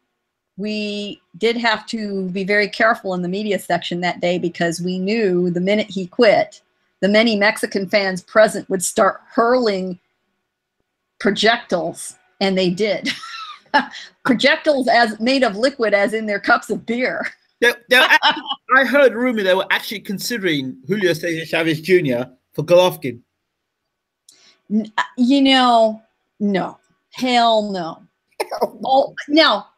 we did have to be very careful in the media section that day because we knew the minute he quit, the many Mexican fans present would start hurling projectiles, and they did. Projectiles as made of liquid, as in their cups of beer. I heard a rumor they were actually considering Julio Cesar Chavez Jr. for Golovkin. You know, no. Hell no. Now,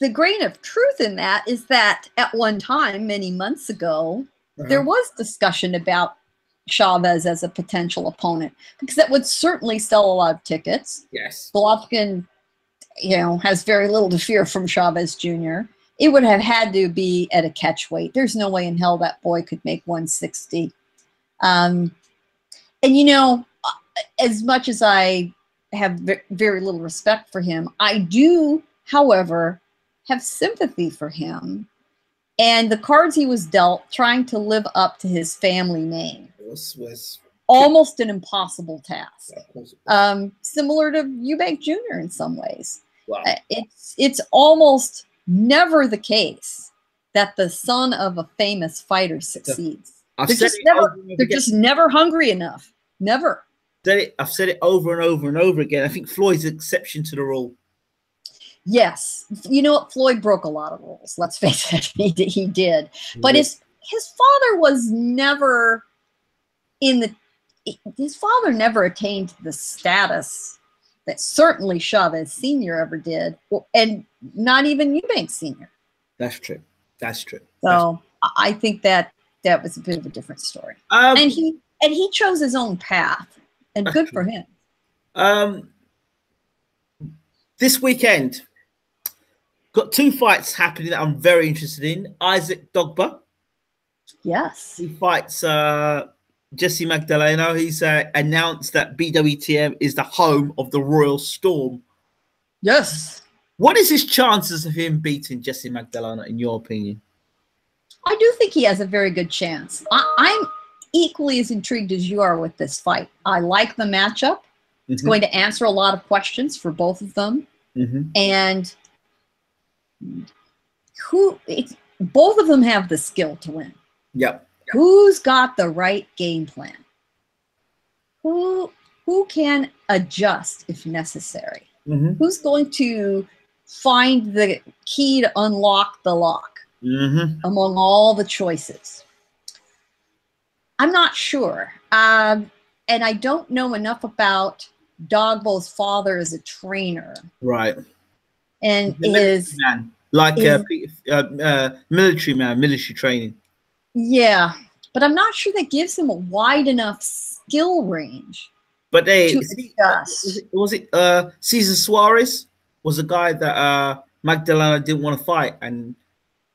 the grain of truth in that is that at one time, many months ago, there was discussion about Chavez as a potential opponent, because that would certainly sell a lot of tickets. Yes. Golovkin, has very little to fear from Chavez Jr. it would have had to be at a catch weight. There's no way in hell that boy could make 160. And you know, as much as I have very little respect for him, I do, however, have sympathy for him and the cards he was dealt, trying to live up to his family name. Was almost an impossible task. Similar to Eubank Jr. in some ways. Wow. It's almost never the case that the son of a famous fighter succeeds. They're just never hungry enough. Never. I've said it over and over and over again. I think Floyd's an exception to the rule. Yes. You know what? Floyd broke a lot of rules. Let's face it. He did. But his father was never his father never attained the status that certainly Chavez Sr. ever did, and not even Eubank Sr. That's true. That's true. So I think that was a bit of a different story. And he chose his own path, and good for him. This weekend, got 2 fights happening that I'm very interested in. Isaac Dogba. Yes. He fights Jesse Magdaleno. He's announced that BWTM is the home of the Royal Storm. Yes. What is his chances of him beating Jesse Magdaleno, in your opinion? I do think he has a very good chance. I'm equally as intrigued as you are with this fight. I like the matchup. It's going to answer a lot of questions for both of them. And both of them have the skill to win. Yep. Who's got the right game plan? Who can adjust if necessary? Who's going to find the key to unlock the lock among all the choices? I'm not sure. And I don't know enough about Dogbo's father as a trainer. Right. And his man, like military training. Yeah, but I'm not sure that gives him a wide enough skill range. But was it Cesar Suarez was a guy that Magdaleno didn't want to fight, and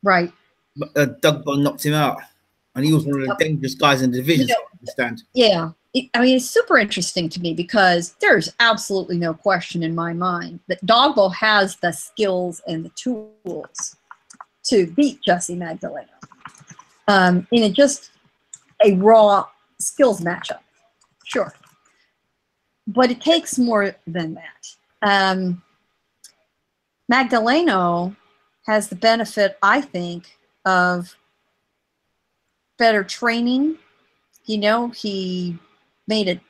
Dogba knocked him out, and he was one of the dangerous guys in the division. Yeah. I mean, it's super interesting to me because there's absolutely no question in my mind that Dogbo has the skills and the tools to beat Jesse Magdaleno in just a raw skills matchup. Sure. But it takes more than that. Magdaleno has the benefit, I think, of better training. You know, he made a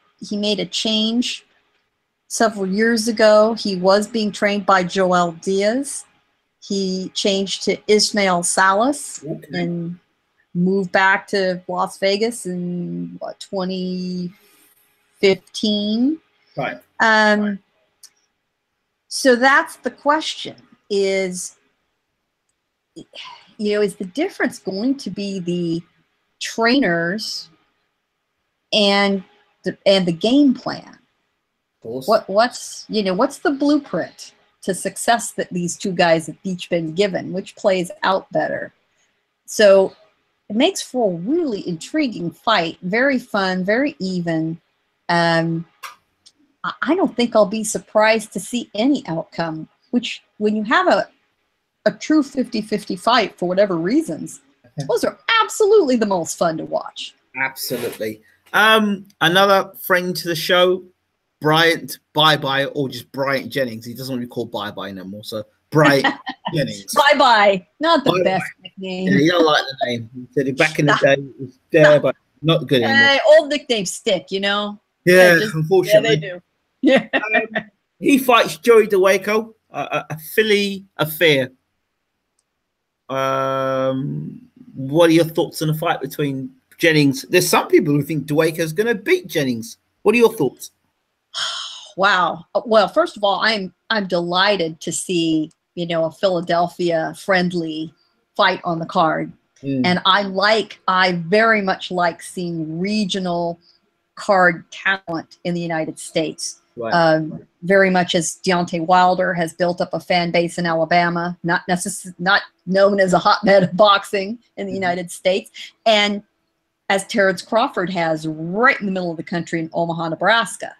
change several years ago. He was being trained by Joel Diaz. He changed to Ismael Salas and moved back to Las Vegas in 2015. Right. So that's the question: is the difference going to be the trainers and the game plan? What's the blueprint to success that these two guys have each been given? Which plays out better? So it makes for a really intriguing fight. Very fun, very even. I don't think I'll be surprised to see any outcome, which when you have a true 50-50 fight for whatever reasons, those are absolutely the most fun to watch. Absolutely. Another friend to the show, Bryant Bye-Bye, or just Bryant Jennings. He doesn't want to be called Bye-Bye no more. So Bryant Jennings. Bye-Bye. Not the best nickname. Yeah, he don't like the name. He said it back in the day. It was there, but not good anymore. Old nicknames stick, you know? Yeah, unfortunately. Yeah, they do. Yeah. He fights Joey DeWaco, a Philly affair. What are your thoughts on the fight between Jennings? There's some people who think DeWaco is going to beat Jennings. What are your thoughts? Wow. Well, first of all, I'm delighted to see a Philadelphia friendly fight on the card, and I very much like seeing regional card talent in the United States. Right. Very much as Deontay Wilder has built up a fan base in Alabama, not known as a hotbed of boxing in the United States, and as Terrence Crawford has right in the middle of the country in Omaha, Nebraska.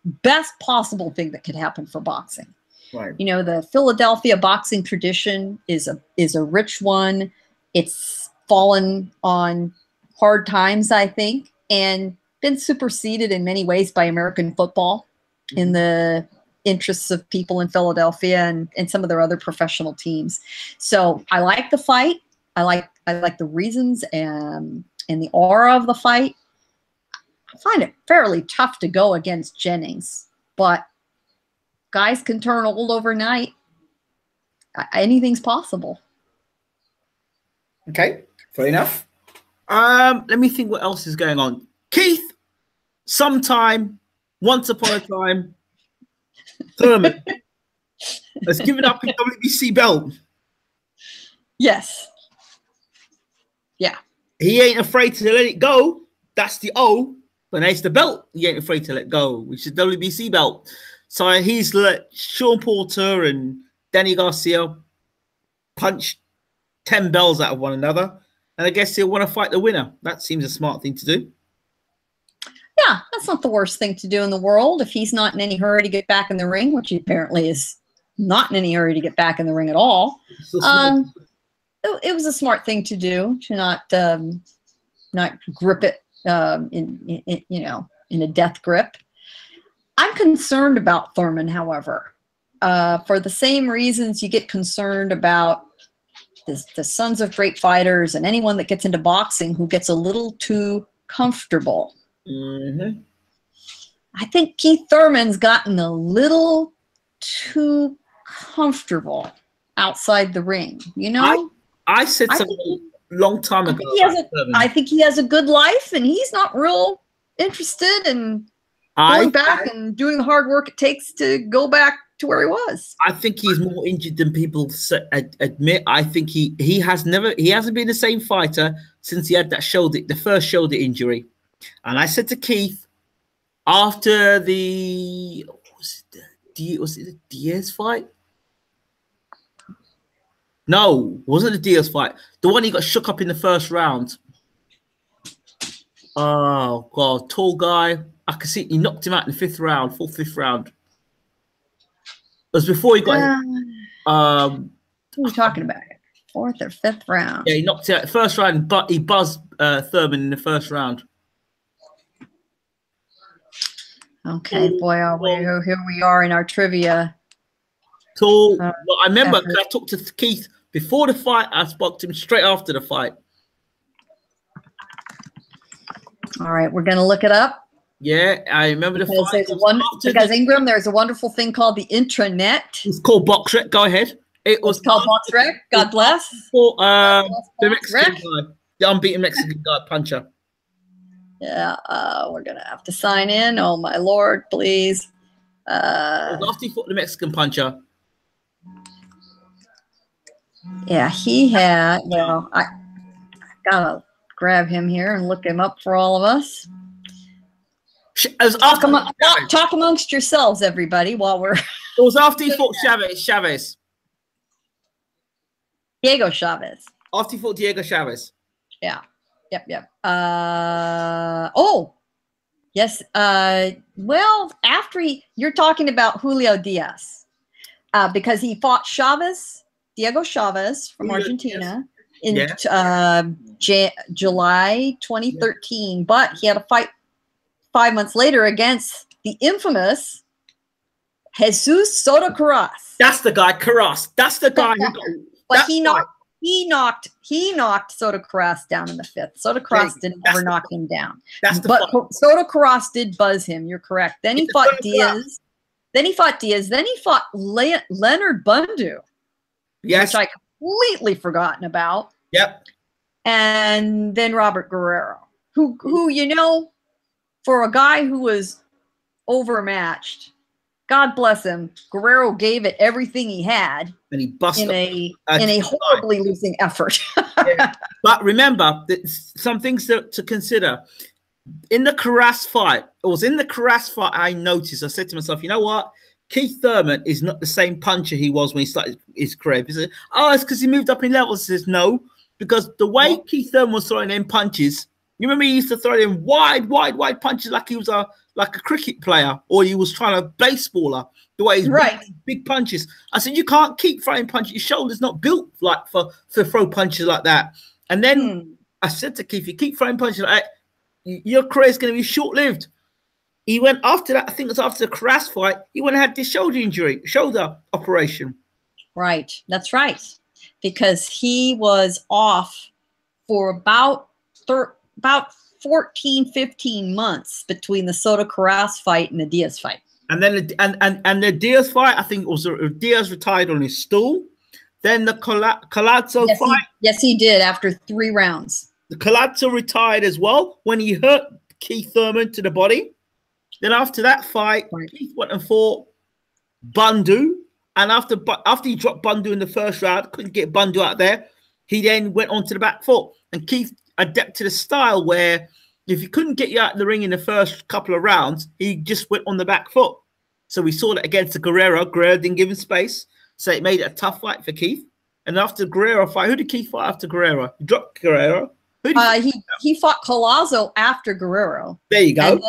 Best possible thing that could happen for boxing. Right. You know, the Philadelphia boxing tradition is a rich one. It's fallen on hard times, I think, and been superseded in many ways by American football in the interests of people in Philadelphia and some of their other professional teams. So I like the fight. I like the reasons and the aura of the fight. I find it fairly tough to go against Jennings, but guys can turn old overnight. Anything's possible. Okay, fair enough. Let me think what else is going on. Keith, sometime, once upon a time, Thurman has given up his WBC belt. Yes. Yeah. He ain't afraid to let it go. That's the O. But it's the belt he ain't afraid to let go, which is the WBC belt. So he's let Sean Porter and Danny Garcia punch 10 bells out of one another. And I guess he'll want to fight the winner. That seems a smart thing to do. Yeah, that's not the worst thing to do in the world if he's not in any hurry to get back in the ring, which he apparently is not in any hurry to get back in the ring at all. It was a smart thing to do, to not grip it in a death grip. I'm concerned about Thurman, however, for the same reasons you get concerned about the sons of great fighters and anyone that gets into boxing who gets a little too comfortable. I think Keith Thurman's gotten a little too comfortable outside the ring. You know, I said something a long time ago. I think he has a good life, and he's not real interested in going back and doing the hard work it takes to go back to where he was. I think he's more injured than people admit. I think he hasn't been the same fighter since he had that the first shoulder injury. And I said to Keith after was it the Diaz fight? No, it wasn't the Diaz fight. The one he got shook up in the first round. Oh God, tall guy. I could see he knocked him out in the fifth round. It was before he got what are you talking about? Fourth or fifth round? Yeah, he knocked out the first round, but he buzzed Thurman in the first round. Okay, boy, here we are in our trivia. So I remember because I talked to Keith before the fight. I spoke to him straight after the fight. All right, we're gonna look it up. Yeah, I remember the fight. Because Ingram, there's a wonderful thing called the intranet. It's called BoxRec. Go ahead. It was called BoxRec. God bless. For the Mexican guy, the unbeaten Mexican guy, puncher. Yeah, we're gonna have to sign in. Oh my Lord, please. After he fought the Mexican puncher. Yeah, he had. Well, I gotta grab him here and look him up for all of us. Talk amongst yourselves, everybody, while we're. It was after he fought Chavez. Diego Chavez. After he fought Diego Chavez. Yeah. Yep. Oh, yes. Well, after you're talking about Julio Diaz, because he fought Diego Chavez from Argentina in July 2013, but he had a fight 5 months later against the infamous Jesus Soto Carras. That's the guy, Carras. That's the guy who got. But he knocked Soto Carras down in the fifth. Soto Carras didn't ever knock him down. But Soto Carras did buzz him. You're correct. Then he fought Diaz. Then he fought Leonard Bundu. Yes. Which I completely forgotten about. Yep. And then Robert Guerrero, who for a guy who was overmatched, God bless him, Guerrero gave it everything he had, and he busted in a horribly losing effort. Yeah. But remember, some things to consider. In the Carras fight, it was in the Carras fight I noticed. I said to myself, you know what? Keith Thurman is not the same puncher he was when he started his career. He said, oh, it's because he moved up in levels. He says, no, because the way Keith Thurman was throwing in punches, you remember he used to throw in wide punches like he was a cricket player or he was trying to baseballer. The way he's big punches. I said, you can't keep throwing punches. Your shoulder's not built like for throw punches like that. And then I said to Keith, you keep throwing punches like that, your career is going to be short-lived. He went after that, I think it was after the Carras fight, he went and had this shoulder operation. Right, that's right. Because he was off for about 14, 15 months between the Soto Carras fight and the Diaz fight. And then the Diaz fight, I think it was Diaz retired on his stool. Then the Colazzo fight. Yes, he did after 3 rounds. The Colazzo retired as well when he hurt Keith Thurman to the body. Then after that fight, Keith went and fought Bundu. And after he dropped Bundu in the first round, couldn't get Bundu out there, he then went on to the back foot. And Keith adapted a style where if he couldn't get you out of the ring in the first couple of rounds, he just went on the back foot. So we saw that against the Guerrero. Guerrero didn't give him space. So it made it a tough fight for Keith. And after the Guerrero fight, who did Keith fight after Guerrero? He dropped Guerrero. He fought Colazzo after Guerrero. There you go.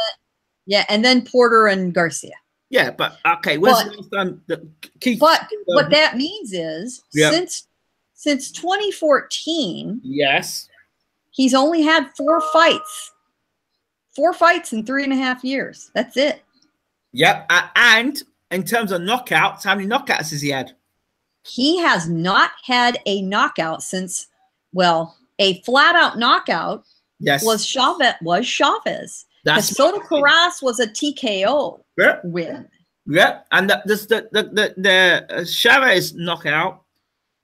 And then Porter and Garcia. Yeah, but okay. When's the last time that Keith? But what that means is since 2014, yes, he's only had 4 fights. 4 fights in 3.5 years. That's it. Yep. And in terms of knockouts, how many knockouts has he had? He has not had a knockout since, well, a flat-out knockout. Yes, was Chavez. That's Soto Carras was a TKO win. Yeah, and the Chavez knockout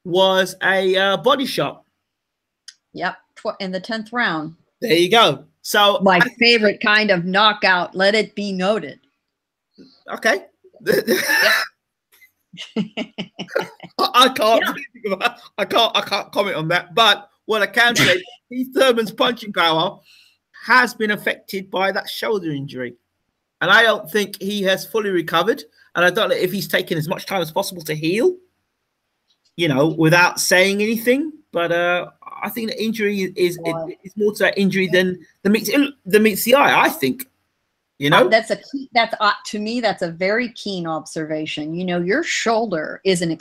was a body shot. Yep, in the 10th round. There you go. So my favorite kind of knockout. Let it be noted. Okay. I can't comment on that. But what I can say, Keith Thurman's punching power has been affected by that shoulder injury. And I don't think he has fully recovered. And I don't know if he's taken as much time as possible to heal, you know, without saying anything. But I think the injury is more to that injury than meets the eye, I think. You know, to me, that's a very keen observation. You know, your shoulder is an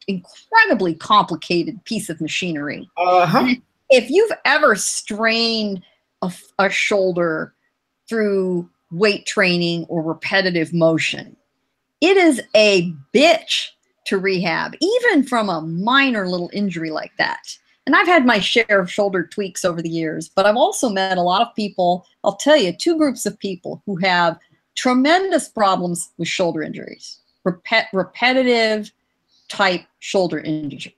incredibly complicated piece of machinery. If you've ever strained a shoulder through weight training or repetitive motion, it is a bitch to rehab, even from a minor little injury like that. And I've had my share of shoulder tweaks over the years, but I've also met a lot of people, I'll tell you, 2 groups of people who have tremendous problems with shoulder injuries, repetitive type shoulder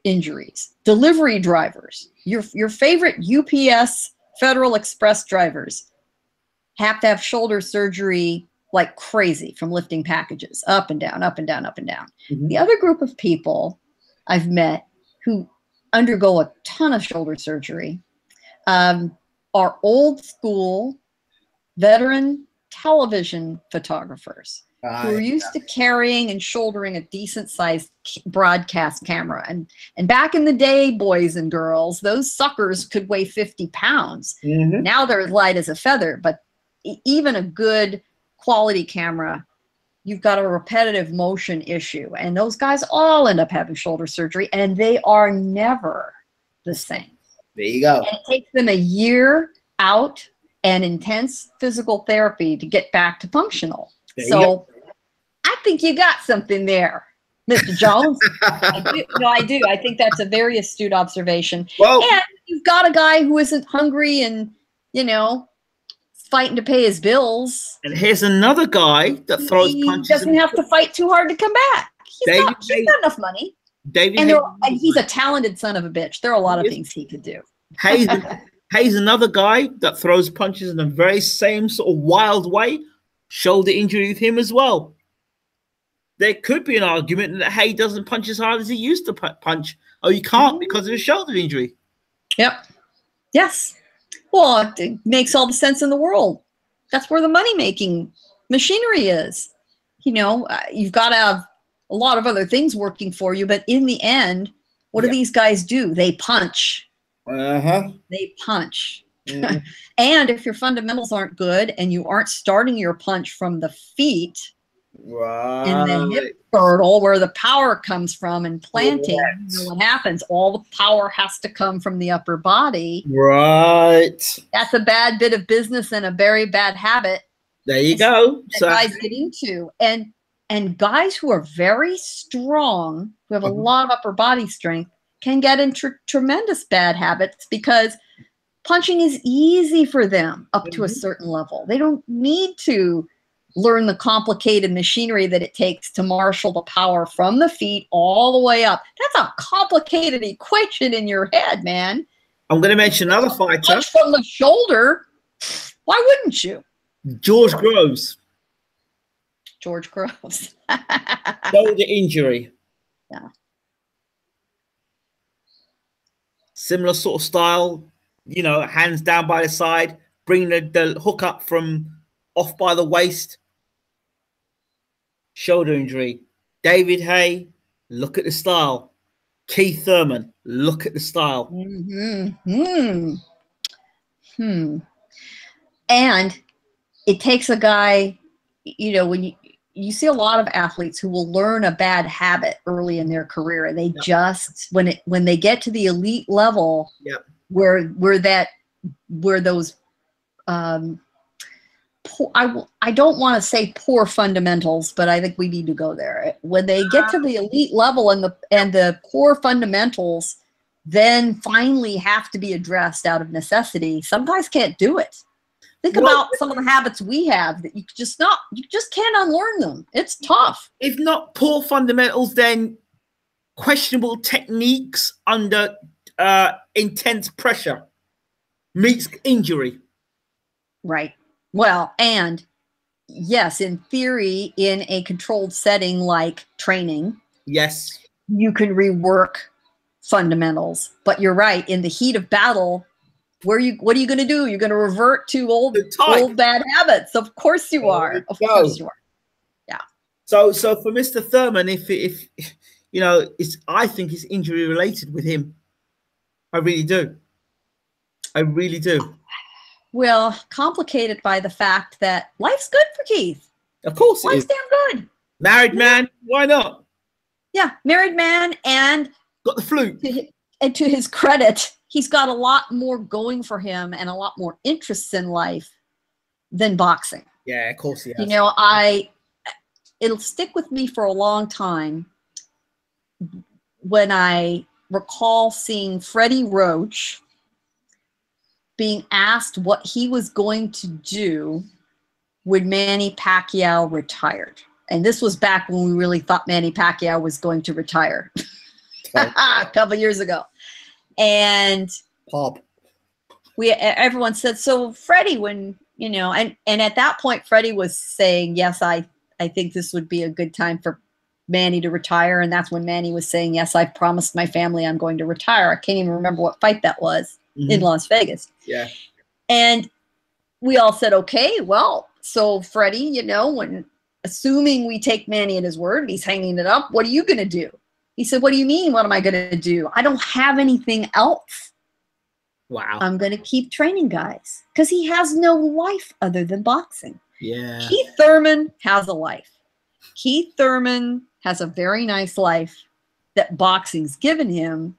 injuries. Delivery drivers, your favorite UPS Federal Express drivers have to have shoulder surgery like crazy from lifting packages up and down, up and down, up and down. The other group of people I've met who undergo a ton of shoulder surgery are old school veteran television photographers who are used to carrying and shouldering a decent sized broadcast camera. And back in the day, boys and girls, those suckers could weigh 50 pounds. Now they're as light as a feather, but even a good quality camera, you've got a repetitive motion issue. And those guys all end up having shoulder surgery, and they are never the same. There you go. And it takes them a year out and intense physical therapy to get back to functional. So I think you got something there, Mr. Jones. I do. I think that's a very astute observation. Well, and you've got a guy who isn't hungry and, you know, fighting to pay his bills. And here's another guy that throws punches. He doesn't have to fight too hard to come back. He's got enough money. And he's a talented son of a bitch. There are a lot of things he could do. Hayes, another guy that throws punches in the very same sort of wild way. Shoulder injury with him as well. There could be an argument that Hay doesn't punch as hard as he used to punch. Oh, you can't because of his shoulder injury. Yep. Yes. Well, it makes all the sense in the world. That's where the money-making machinery is. You know, you've got to have a lot of other things working for you, but in the end, what do these guys do? They punch. They punch. And if your fundamentals aren't good and you aren't starting your punch from the feet in the hip girdle where the power comes from and planting, you know what happens? All the power has to come from the upper body. That's a bad bit of business and a very bad habit. There you go. That guys get into. And guys who are very strong, who have a lot of upper body strength, can get into tremendous bad habits because punching is easy for them up to a certain level. They don't need to learn the complicated machinery that it takes to marshal the power from the feet all the way up. That's a complicated equation in your head, man. I'm going to mention another fighter. Punch from the shoulder. Why wouldn't you? George Groves. George Groves. Shoulder injury. Yeah. Similar sort of style, you know, hands down by the side, bring the hook up from off by the waist. Shoulder injury. David Haye, look at the style. Keith Thurman, look at the style. And it takes a guy, you know, when you see a lot of athletes who will learn a bad habit early in their career, and they just when they get to the elite level, where those I don't want to say poor fundamentals, but I think we need to go there. When they get to the elite level and the poor fundamentals then finally have to be addressed out of necessity, some guys can't do it. Think about some of the habits we have that you just can't unlearn them. It's tough. If not poor fundamentals, then questionable techniques under intense pressure meets injury. Right. Well, and yes, in theory, in a controlled setting like training, yes, you can rework fundamentals. But you're right. In the heat of battle, what are you going to do? You're going to revert to old bad habits. Of course you are. Of course you are. Yeah. So for Mr. Thurman, if you know, I think it's injury related with him. I really do. I really do. Well, complicated by the fact that life's good for Keith. Of course it is. Life's damn good. Married man, why not? Yeah, married man, and got the flute. And to his credit, he's got a lot more going for him and a lot more interests in life than boxing. Yeah, of course he has. You know, it'll stick with me for a long time when I recall seeing Freddie Roach being asked what he was going to do when Manny Pacquiao retired. And this was back when we really thought Manny Pacquiao was going to retire a couple years ago. And everyone said, so Freddie, when, you know, and at that point, Freddie was saying, yes, I think this would be a good time for Manny to retire. And that's when Manny was saying, yes, I've promised my family I'm going to retire. I can't even remember what fight that was. In Las Vegas. Yeah. And we all said, okay, well, so Freddie, you know, when assuming we take Manny at his word and he's hanging it up, what are you going to do? He said, what do you mean? What am I going to do? I don't have anything else. Wow. I'm going to keep training guys because he has no life other than boxing. Yeah. Keith Thurman has a life. Keith Thurman has a very nice life that boxing's given him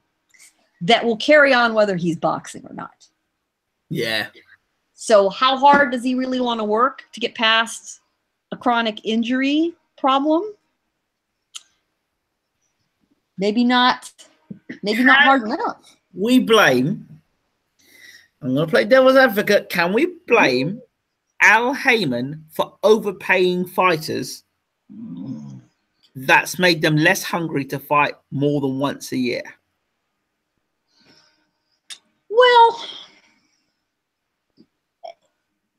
that will carry on whether he's boxing or not. Yeah. So how hard does he really want to work to get past a chronic injury problem? Maybe not hard enough. We blame, I'm going to play devil's advocate, can we blame Al Heyman for overpaying fighters that's made them less hungry to fight more than once a year? Well,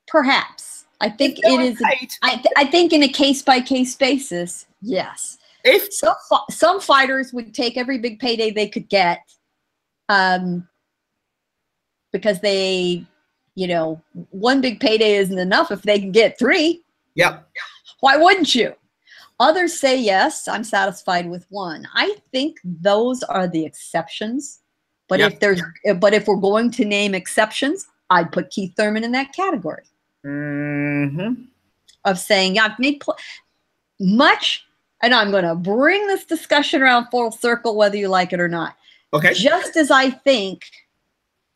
perhaps. I think it is. I think in a case-by-case basis, yes. If some fighters would take every big payday they could get, because they, you know, one big payday isn't enough if they can get 3. Yep. Why wouldn't you? Others say, yes, I'm satisfied with 1. I think those are the exceptions. But if we're going to name exceptions, I'd put Keith Thurman in that category. Of saying, yeah, I've made much, and I'm going to bring this discussion around full circle, whether you like it or not. Okay. Just as I think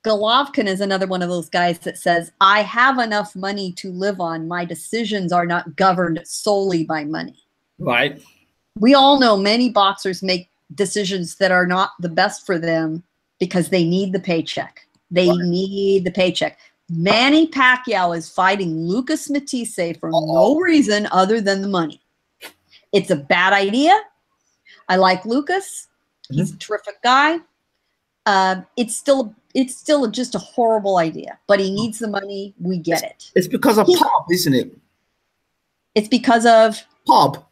Golovkin is another one of those guys that says, I have enough money to live on. My decisions are not governed solely by money. Right. We all know many boxers make decisions that are not the best for them because they need the paycheck. They need the paycheck. Manny Pacquiao is fighting Lucas Matisse for no reason other than the money. It's a bad idea. I like Lucas. He's a terrific guy. It's still just a horrible idea, but he needs the money. We get it. It's because of pub, isn't it? It's because of pub.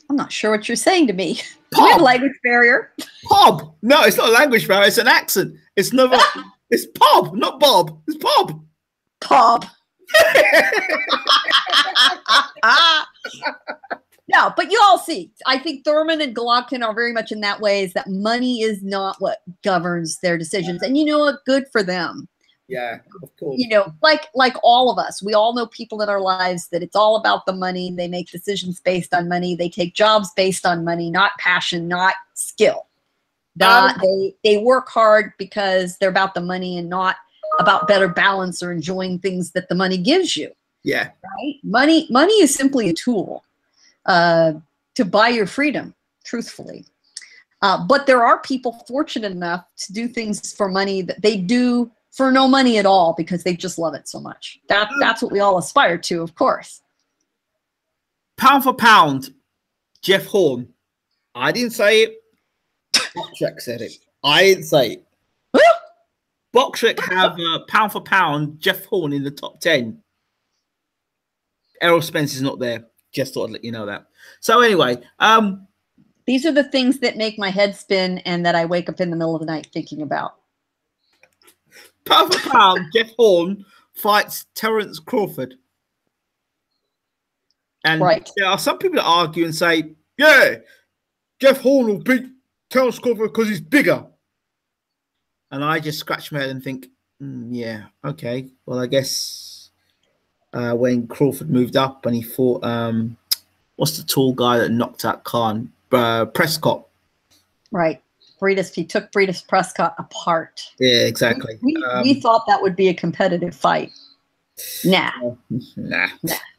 I'm not sure what you're saying to me. Do we have a language barrier? Pub. No, it's not a language barrier. It's an accent. It's never. It's pub, not Bob. It's pub. Pub. No, but you all see, I think Thurman and Golovkin are very much in that way, is that money is not what governs their decisions. And you know what? Good for them. Yeah, of course. You know, like all of us, we all know people in our lives that it's all about the money. They make decisions based on money. They take jobs based on money, not passion, not skill. They work hard because they're about the money and not about better balance or enjoying things that the money gives you. Yeah. Right? Money is simply a tool to buy your freedom, truthfully. But there are people fortunate enough to do things for money that they do for no money at all because they just love it so much. That's what we all aspire to, of course. Pound for pound, Jeff Horn. I didn't say it. Boxrec said it. I didn't say it. Boxrec have pound for pound Jeff Horn in the top 10. Errol Spence is not there. Just thought I'd let you know that. So anyway, these are the things that make my head spin and that I wake up in the middle of the night thinking about. Pound for pound, Jeff Horn fights Terence Crawford. And there are some people that argue and say, yeah, Jeff Horn will beat Terence Crawford because he's bigger. And I just scratch my head and think, yeah, okay. Well, I guess when Crawford moved up and he fought, what's the tall guy that knocked out Khan? Prescott. Right. He took Breedis Prescott apart. Yeah, exactly. We thought that would be a competitive fight. Nah.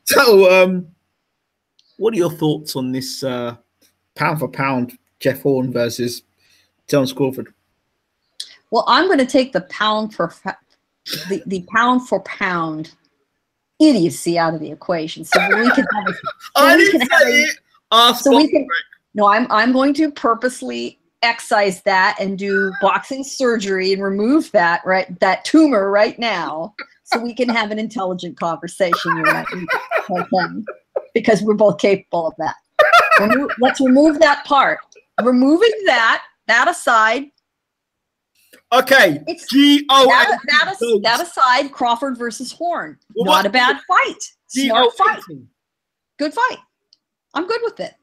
So, what are your thoughts on this pound for pound Jeff Horn versus Terence Crawford? Well, I'm going to take the pound for pound idiocy out of the equation, so we can have I'm going to purposely excise that and do boxing surgery and remove that tumor right now, so we can have an intelligent conversation. Because we're both capable of that. Let's remove that part. Removing that aside. Okay. That aside, Crawford versus Horn. Not a bad fight. Smart fight. Good fight. I'm good with it.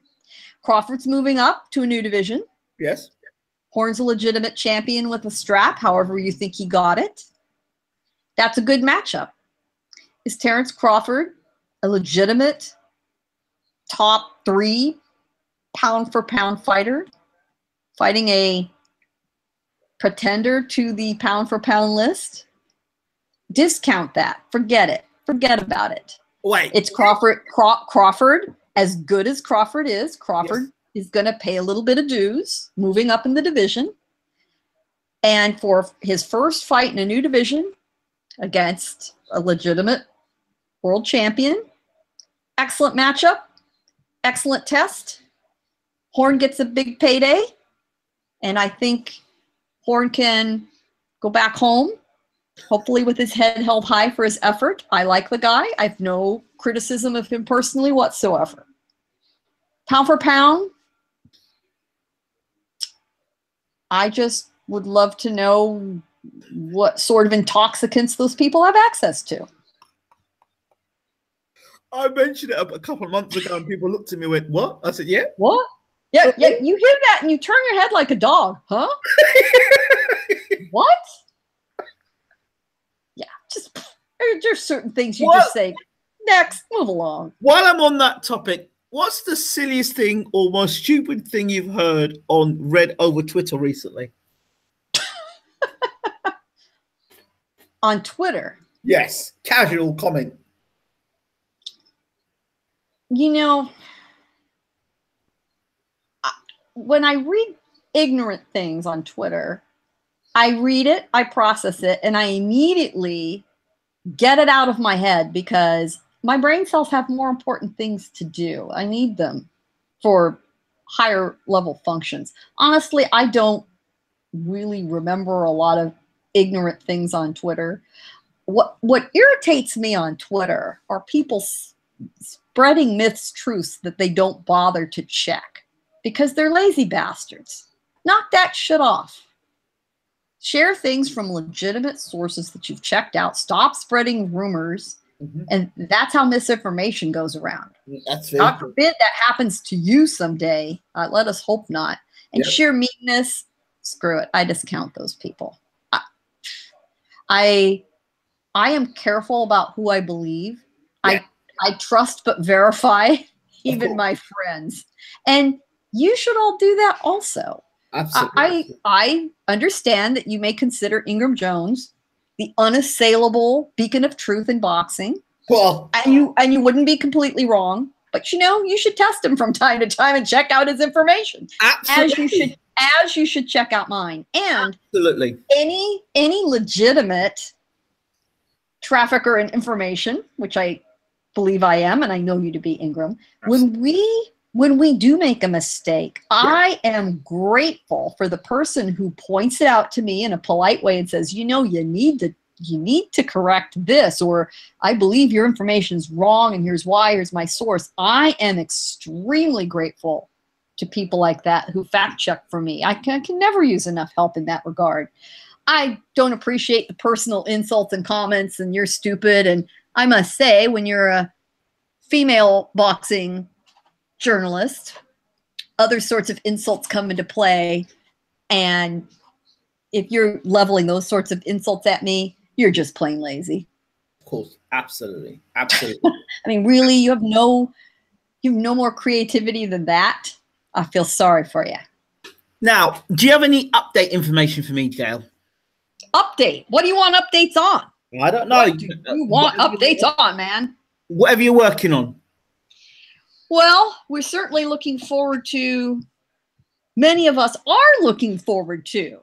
Crawford's moving up to a new division. Yes. Horn's a legitimate champion with a strap, however you think he got it. That's a good matchup. Is Terence Crawford a legitimate top 3 pound for pound fighter fighting a pretender to the pound for pound list? Discount that. Forget it. Forget about it. Wait. It's Crawford. Crawford, as good as Crawford is, is going to pay a little bit of dues moving up in the division. And for his first fight in a new division against a legitimate world champion, excellent matchup, excellent test. Horn gets a big payday, and I think Horn can go back home, hopefully with his head held high for his effort. I like the guy. I have no criticism of him personally whatsoever. Pound for pound, I just would love to know what sort of intoxicants those people have access to. I mentioned it a couple of months ago, and people looked at me and went, "What?" I said, "Yeah." What? Yeah, yeah. You hear that and you turn your head like a dog, huh? What? Yeah, just there's certain things you just say. Next, move along. While I'm on that topic, what's the silliest thing or most stupid thing you've read over Twitter recently? On Twitter? Yes, casual comment. You know, when I read ignorant things on Twitter, I read it, I process it, and I immediately get it out of my head because my brain cells have more important things to do. I need them for higher level functions. Honestly, I don't really remember a lot of ignorant things on Twitter. What irritates me on Twitter are people spreading myths, truths that they don't bother to check because they're lazy bastards. Knock that shit off. Share things from legitimate sources that you've checked out. Stop spreading rumors. And that's how misinformation goes around. God forbid that happens to you someday. Let us hope not. And sheer meanness, screw it. I discount those people. I am careful about who I believe. I trust but verify, even my friends. And you should all do that also. Absolutely. I understand that you may consider Ingram Jones the unassailable beacon of truth in boxing. Well, and you wouldn't be completely wrong, but you should test him from time to time and check out his information. Absolutely. As you should check out mine. And absolutely any legitimate trafficker in information, which I believe I am, and I know you to be, Ingram. When we do make a mistake, I am grateful for the person who points it out to me in a polite way and says, you need to correct this, or I believe your information is wrong and here's why, here's my source. I am extremely grateful to people like that who fact check for me. I can never use enough help in that regard. I don't appreciate the personal insults and comments and you're stupid. And I must say, when you're a female boxing journalist, other sorts of insults come into play. And if you're leveling those sorts of insults at me, you're just plain lazy. Of course. Absolutely. I mean, really, you have no more creativity than that. I feel sorry for you. Now, do you have any update information for me, Gayle? Update? What do you want updates on? I don't know. What do you want updates on, man? Whatever you're working on. Well, we're certainly looking forward to, many of us are looking forward to,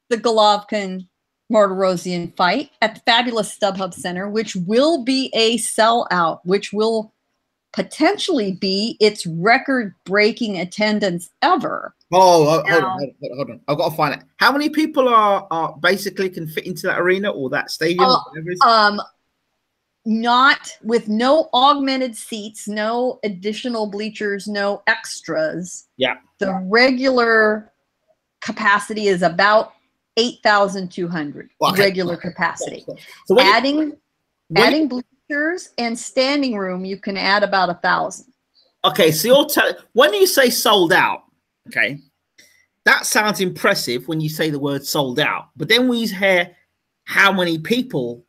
the Golovkin Martirosyan fight at the fabulous StubHub Center, which will be a sellout, which will potentially be its record-breaking attendance ever. Oh, hold on. I've got to find it. How many people are basically can fit into that arena or that stadium? Not with no augmented seats, no additional bleachers, no extras. Yeah. The regular capacity is about 8,200 regular capacity. So adding bleachers and standing room, you can add about 1,000. Okay, so when you say sold out, okay, that sounds impressive when you say the word sold out. But then when you hear how many people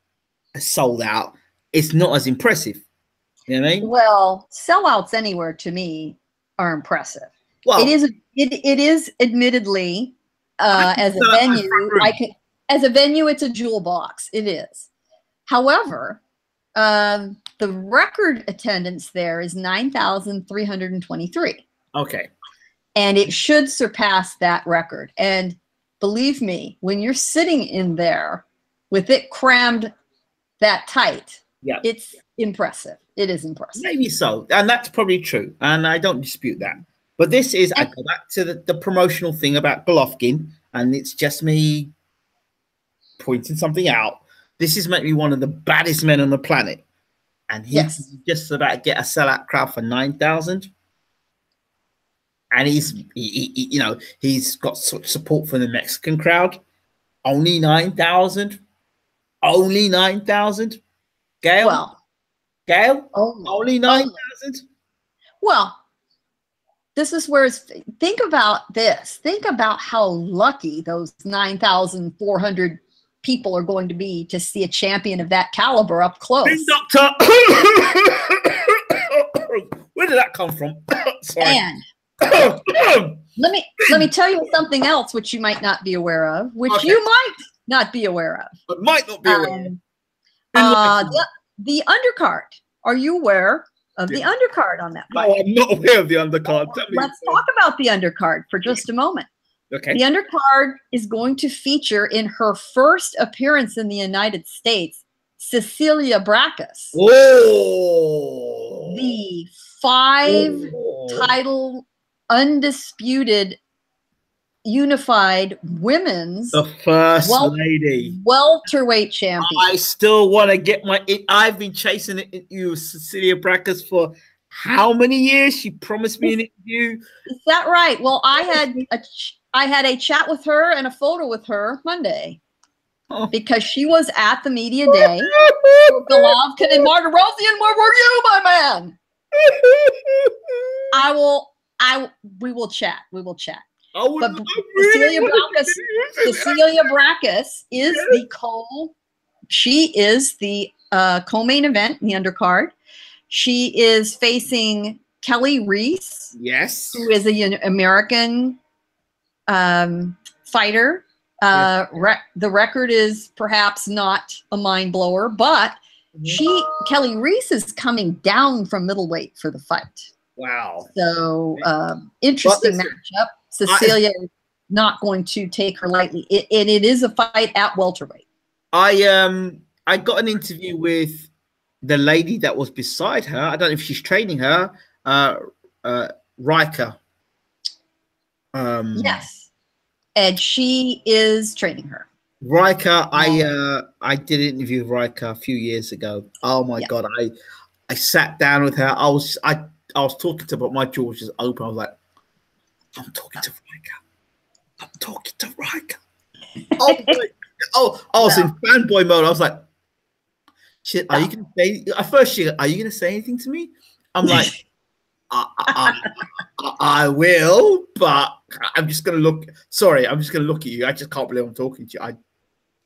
are sold out, it's not as impressive. You know what I mean? Well, sellouts anywhere to me are impressive. Well, it is admittedly as a venue. As a venue, it's a jewel box. It is. However, the record attendance there is 9,323. Okay. And it should surpass that record. And believe me, when you're sitting in there with it crammed that tight, it's impressive. It is impressive. Maybe so. And that's probably true. And I don't dispute that. But this is, I go back to the promotional thing about Golovkin, and it's just me pointing something out. This is meant to be one of the baddest men on the planet. And he's just about to get a sellout crowd for 9,000. And he's got support from the Mexican crowd. Only 9,000. Only 9,000. Gayle. Well, Gayle. only, Only 9,000. Well, this is where think about this. Think about how lucky those 9,400 people are going to be to see a champion of that caliber up close. Big doctor. Where did that come from? Sorry. And let me tell you something else which you might not be aware of, which you might not be aware of. I might not be aware of. The undercard. Are you aware of the undercard on that fight? No, I'm not aware of the undercard. Let's talk about the undercard for just a moment. Okay. The undercard is going to feature in her first appearance in the United States, Cecilia Braekhus. Oh. The 5-title undisputed unified women's lady welterweight champion. I still want to get I've been chasing you, Cecilia Braekhus, for how many years? She promised me an interview. Is that right? Well, I had a chat with her and a photo with her Monday because she was at the media day for Golovkin and Martirosyan. Where were you, my man? We will chat. We will chat. But Cecilia Braekhus is the co-main event in the undercard. She is facing Kelly Reese, yes, who is an American fighter. The record is perhaps not a mind blower, but Kelly Reese is coming down from middleweight for the fight. Wow. So interesting matchup. Cecilia is not going to take her lightly. It is a fight at welterweight. I got an interview with the lady that was beside her. I don't know if she's training her. Riker. Yes. And she is training her. Riker, I did an interview with Riker a few years ago. Oh my God. I sat down with her. I was talking to her, but my jaw was just open. I was like, I'm talking to Riker. I'm talking to Riker. I was in fanboy mode. I was like, shit, are you gonna say at first are you gonna say anything to me? I'm like, I will, but I'm just gonna look. Sorry, I'm just gonna look at you. I just can't believe I'm talking to you.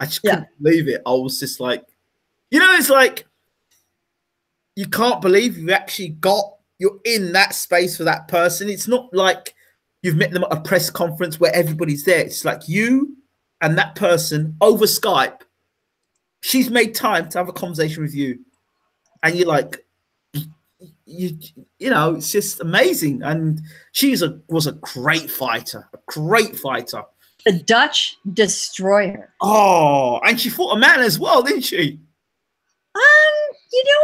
I just couldn't believe it. I was just like, it's like you can't believe you're in that space for that person. It's not like you've met them at a press conference where everybody's there. It's like you and that person over Skype. She's made time to have a conversation with you, and you're like, it's just amazing. And she was a great fighter, The Dutch destroyer. Oh, and she fought a man as well, didn't she?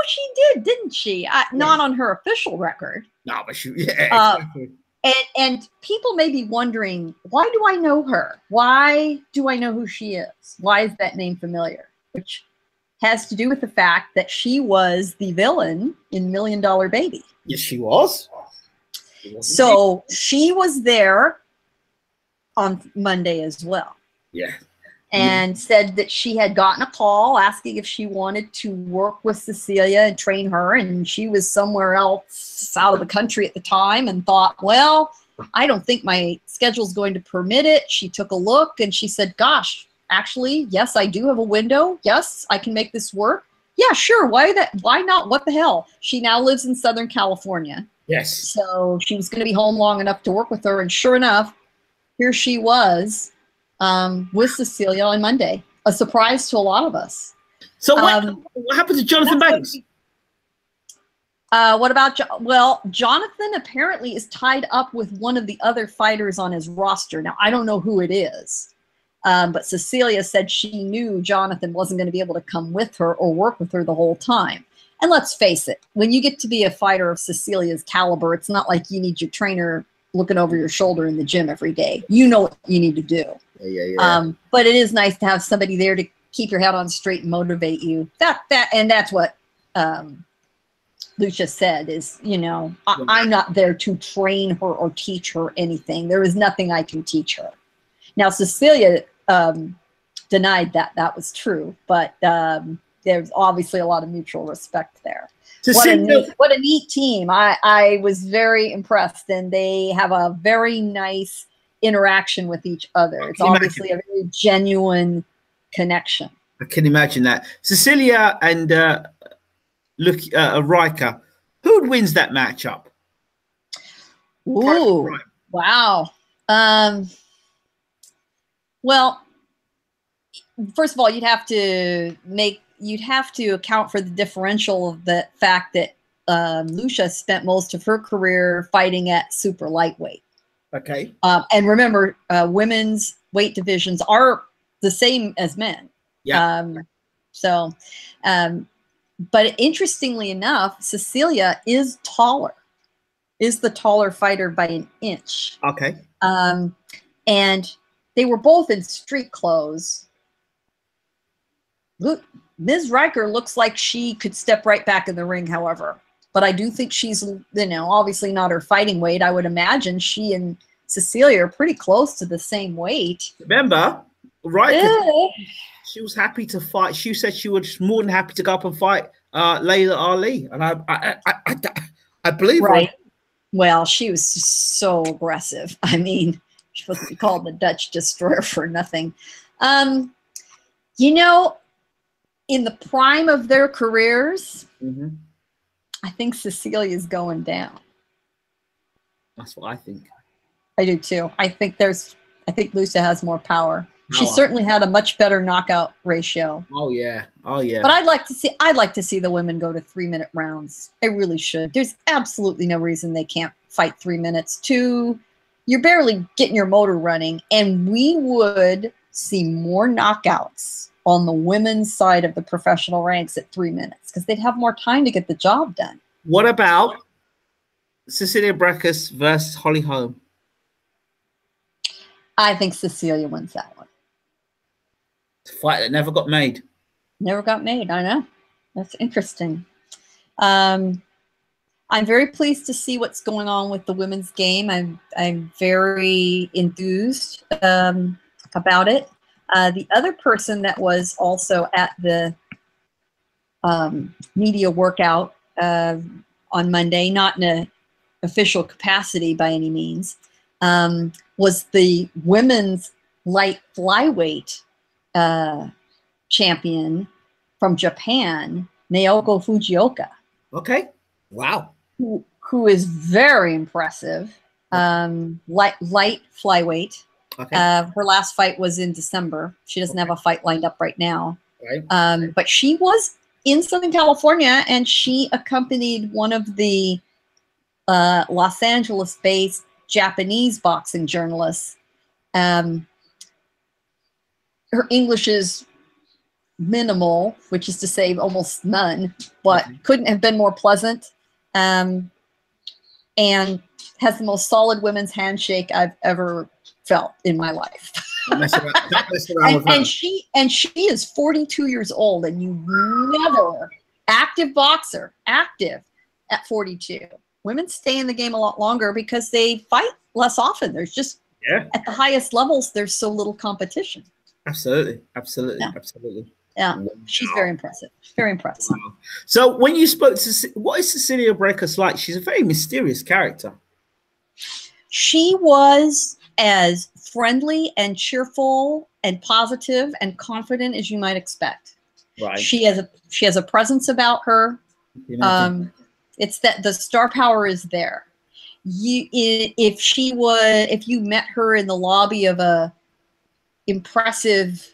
She did, didn't she? Not on her official record. No, but exactly. And people may be wondering, why do I know her? Why do I know who she is? Why is that name familiar? Which has to do with the fact that she was the villain in $1 Million Baby. Yes, she was. So she was there on Monday as well. Yeah. And said that she had gotten a call asking if she wanted to work with Cecilia and train her. And she was somewhere else out of the country at the time and thought, well, I don't think my schedule's going to permit it. She took a look and she said, gosh, actually, yes, I do have a window. Yes, I can make this work. Yeah, sure. Why not? What the hell? She now lives in Southern California. Yes. So she was going to be home long enough to work with her. And sure enough, here she was with Cecilia on Monday. A surprise to a lot of us. So what happened to Jonathan Banks? What about Jonathan apparently is tied up with one of the other fighters on his roster. Now, I don't know who it is, but Cecilia said she knew Jonathan wasn't going to be able to come with her or work with her the whole time. And let's face it, when you get to be a fighter of Cecilia's caliber, it's not like you need your trainer looking over your shoulder in the gym every day. You know what you need to do. Yeah. But it is nice to have somebody there to keep your head on straight and motivate you. That's what Lucia said is, I'm not there to train her or teach her anything. There is nothing I can teach her. Now, Cecilia denied that that was true, but there's obviously a lot of mutual respect there. What a neat team. I was very impressed, and they have a very nice interaction with each other. It's obviously a very genuine connection. I can imagine that. Cecilia and Riker, who wins that matchup? Ooh, wow. Well, first of all, you'd have to account for the differential of the fact that Lucia spent most of her career fighting at super lightweight. Okay. And remember, women's weight divisions are the same as men. Yeah. But interestingly enough, Cecilia is the taller fighter by an inch. Okay. And they were both in street clothes. Look, Ms. Riker looks like she could step right back in the ring, however. But I do think she's, obviously not her fighting weight. I would imagine she and Cecilia are pretty close to the same weight. Remember, Riker, she was happy to fight. She said she was more than happy to go up and fight Layla Ali. And I believe right. Her. Well, she was so aggressive. I mean, she supposed to be called the Dutch Destroyer for nothing. In the prime of their careers, I think Cecilia's going down. That's what I think. I do too. I think Lucia has more power. She certainly had a much better knockout ratio. Oh yeah. But I'd like to see the women go to 3-minute rounds. I really should. There's absolutely no reason they can't fight 3 minutes. You're barely getting your motor running, and we would see more knockouts on the women's side of the professional ranks at 3 minutes because they'd have more time to get the job done. What about Cecilia Braekhus versus Holly Holm? I think Cecilia wins that one. Fight that never got made. Never got made. I know. That's interesting. I'm very pleased to see what's going on with the women's game. I'm very enthused about it. The other person that was also at the media workout on Monday, not in an official capacity by any means, was the women's light flyweight champion from Japan, Naoko Fujioka. Okay. Wow. Who is very impressive. Light flyweight. Okay. Her last fight was in December. She doesn't have a fight lined up right now. Right. But she was in Southern California, and she accompanied one of the Los Angeles-based Japanese boxing journalists. Her English is minimal, which is to say almost none, but couldn't have been more pleasant. And has the most solid women's handshake I've ever felt in my life. and she is 42 years old, and you never active boxer, active at 42. Women stay in the game a lot longer because they fight less often. There's just at the highest levels, there's so little competition. Absolutely. Yeah, she's very impressive. Very impressive. Wow. So when you spoke to, what is Cecilia Braekhus like? She's a very mysterious character. She was as friendly and cheerful and positive and confident as you might expect. Right. She has a presence about her. It's that the star power is there. If you met her in the lobby of a impressive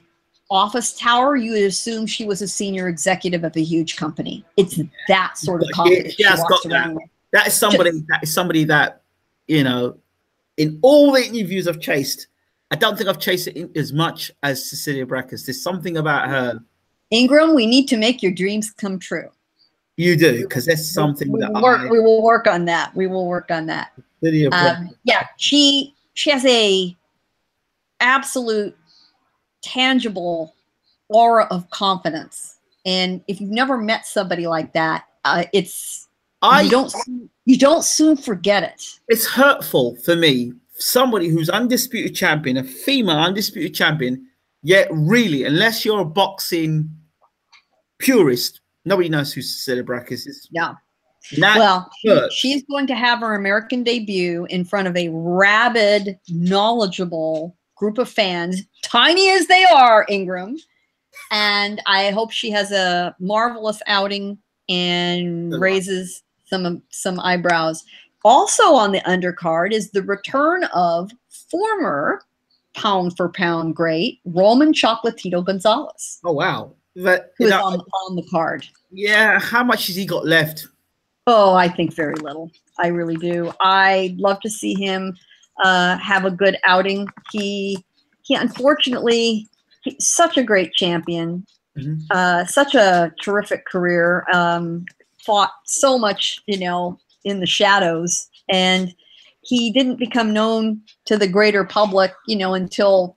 office tower, you would assume she was a senior executive of a huge company. It's that sort of confidence she walks around with. That is somebody that, in all the interviews I've chased, I don't think I've chased it as much as Cecilia Braekhus. There's something about her. Ingram, we need to make your dreams come true. You do, because there's something we will work on that. We will work on that. Yeah, she has a absolute tangible aura of confidence, and if you've never met somebody like that, you don't soon forget it. It's hurtful for me. Somebody who's undisputed champion, a female undisputed champion, Yeah, really, unless you're a boxing purist, nobody knows who Cecilia Braekhus is. Yeah. That well, hurts. she's going to have her American debut in front of a rabid, knowledgeable group of fans, tiny as they are, Ingram. And I hope she has a marvelous outing and raises some eyebrows. Also on the undercard is the return of former pound-for-pound great Roman Chocolatito Gonzalez. Oh, wow. Who is on the card. Yeah, how much has he got left? Oh, I think very little. I really do. I'd love to see him have a good outing. He unfortunately, he's such a great champion, such a terrific career, fought so much, you know, in the shadows, and he didn't become known to the greater public, you know, until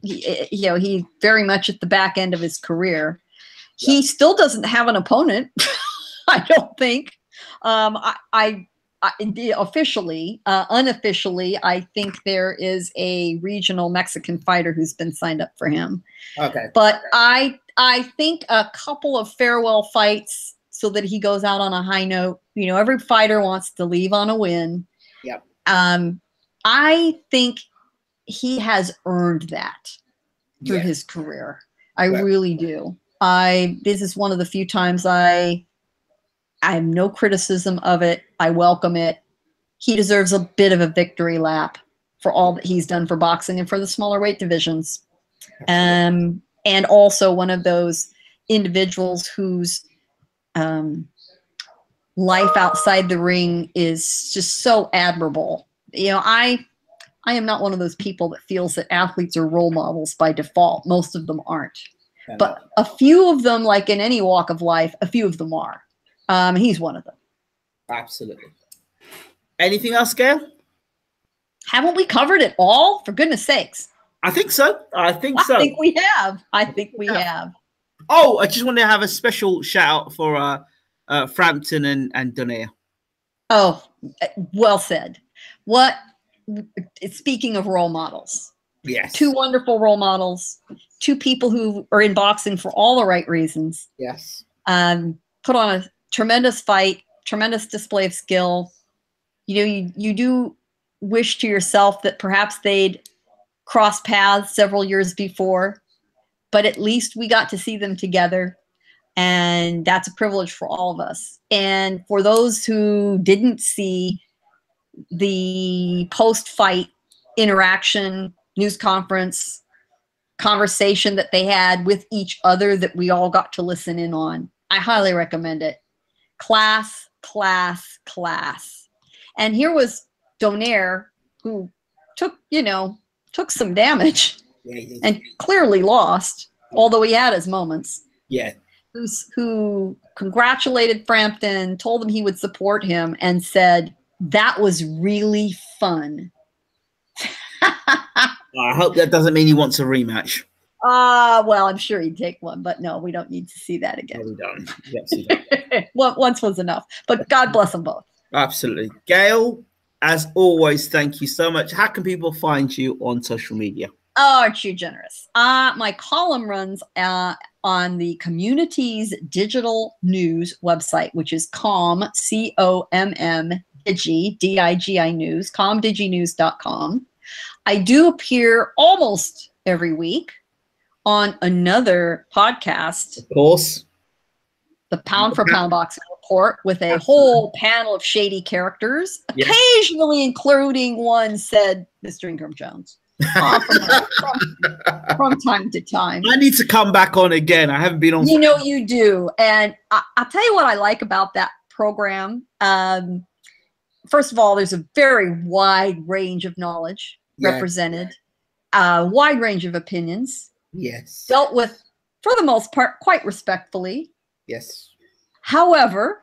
he very much at the back end of his career. Yeah. He still doesn't have an opponent, I don't think. Officially, unofficially, I think there is a regional Mexican fighter who's been signed up for him. Okay. But I think a couple of farewell fights so that he goes out on a high note. You know, every fighter wants to leave on a win. Yep. I think he has earned that through his career. I really do. This is one of the few times I have no criticism of it. I welcome it. He deserves a bit of a victory lap for all that he's done for boxing and for the smaller weight divisions. And also one of those individuals whose life outside the ring is just so admirable. You know, I am not one of those people that feels that athletes are role models by default. Most of them aren't. But a few of them, like in any walk of life, a few of them are. He's one of them. Absolutely. Anything else, Gayle? Haven't we covered it all? For goodness sakes. I think so. I think we have. I think we have. Oh, I just want to have a special shout out for Frampton and Donaire. Oh, well said. Speaking of role models. Yes. Two wonderful role models. Two people who are in boxing for all the right reasons. Yes. Put on a tremendous fight, tremendous display of skill. You know, you do wish to yourself that perhaps they'd crossed paths several years before, but at least we got to see them together, and that's a privilege for all of us. And for those who didn't see the post-fight interaction, news conference, conversation that they had with each other that we all got to listen in on, I highly recommend it. Class, class, class. And here was Donaire, who took some damage and clearly lost, although he had his moments. Yeah. Who congratulated Frampton, told him he would support him, and said, "That was really fun." I hope that doesn't mean he wants a rematch. Well, I'm sure he'd take one, but no, we don't need to see that again. No, we don't. Yes, we don't. Well, once was enough, but God bless them both. Absolutely. Gayle, as always, thank you so much. How can people find you on social media? Oh, aren't you generous? My column runs on the Communities Digital News website, which is COMM, C-O-M-M, Digi, D-I-G-I News, comdiginews.com. I do appear almost every week on another podcast. Of course. The Pound for Pound Boxing Report, with a whole panel of shady characters, occasionally including one said Mr. Ingram Jones. From time to time. I need to come back on again. I haven't been on. You know you do. And I'll tell you what I like about that program. First of all, there's a very wide range of knowledge represented, a wide range of opinions. Yes. Dealt with, for the most part, quite respectfully. Yes. However,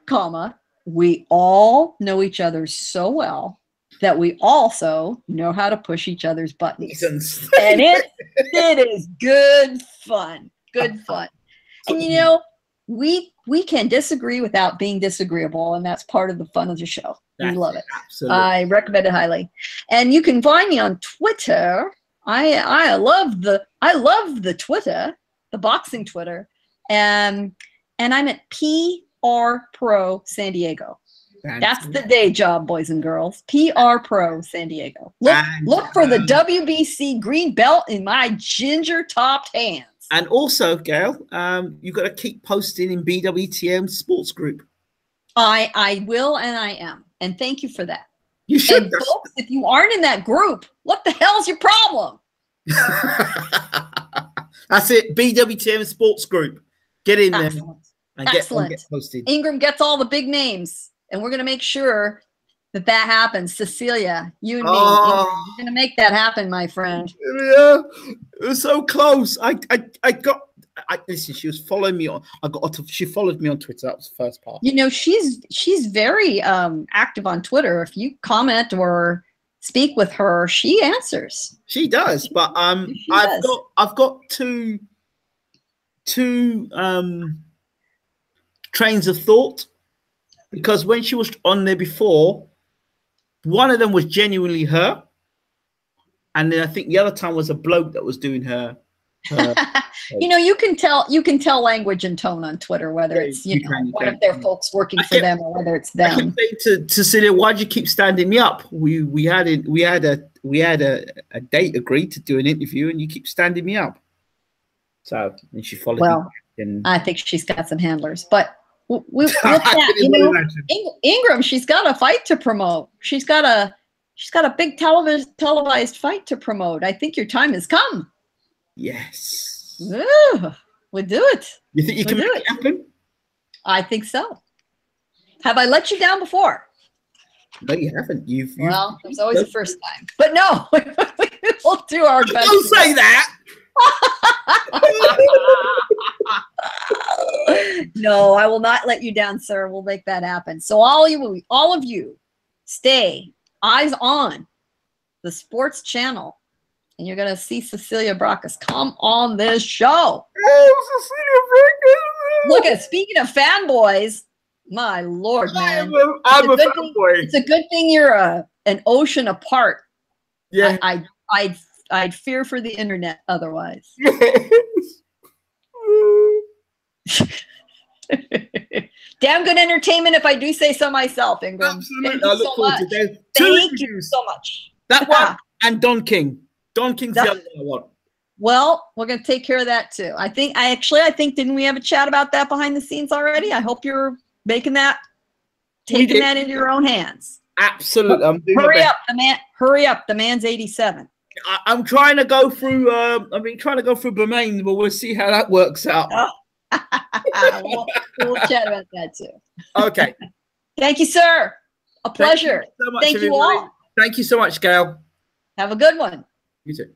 we all know each other so well that we also know how to push each other's buttons. And it is good fun. Good fun. And you know, we can disagree without being disagreeable, and that's part of the fun of the show. We love it. Absolutely. I recommend it highly. And you can find me on Twitter I love the Twitter, the boxing Twitter, and I'm at PR Pro San Diego. That's the day job, boys and girls. PR Pro San Diego. Look for the WBC green belt in my ginger topped hands. And also, Gayle, you've got to keep posting in BWTM Sports Group. I will, and I am. And thank you for that. You should. And folks, if you aren't in that group, what the hell's your problem? That's it. BWTM Sports Group. Get in there and get posted. Ingram gets all the big names, and we're going to make sure that happens. Cecilia, you and me, Ingram, we're going to make that happen, my friend. Yeah, it was so close. Listen, she was following me on. She followed me on Twitter. That was the first part. You know, she's very active on Twitter. If you comment or speak with her, she answers. She does, but I've got two trains of thought, because when she was on there before, one of them was genuinely her, and then I think the other time was a bloke that was doing her. You know, you can tell language and tone on Twitter, whether it's one of their folks working for them or whether it's them. I kept saying to Cecilia, why'd you keep standing me up? We had a date agreed to do an interview, and you keep standing me up. So, and she followed me back, and I think she's got some handlers, but we'll chat. You know, Ingram, she's got a fight to promote. She's got a big televised fight to promote. I think your time has come. Yes. Ooh, we'll do it. You think you can make it happen? I think so. Have I let you down before? No, you haven't. Well, there's always a first time. But no, we'll do our best. Don't say that. No, I will not let you down, sir. We'll make that happen. So all of you, stay eyes on the sports channel, and you're gonna see Cecilia Braekhus come on this show. Oh, Cecilia Braekhus! Look at, speaking of fanboys, my lord, man, I'm a fanboy. It's a good thing you're an ocean apart. Yeah, I'd fear for the internet otherwise. Yes. Damn good entertainment, if I do say so myself, Ingram. Absolutely. Thank you so much. Thank you so much. That one and Don King. Don King's the other one I want. Well, we're going to take care of that too. I think didn't we have a chat about that behind the scenes already? I hope you're taking that into your own hands. Absolutely. Hurry up, the man's 87. I'm trying to go through. I've been trying to go through Bermain, but we'll see how that works out. Oh. we'll chat about that too. Okay. Thank you, sir. A pleasure. Thank you so much, Thank you all. Thank you so much, Gayle. Have a good one. You too.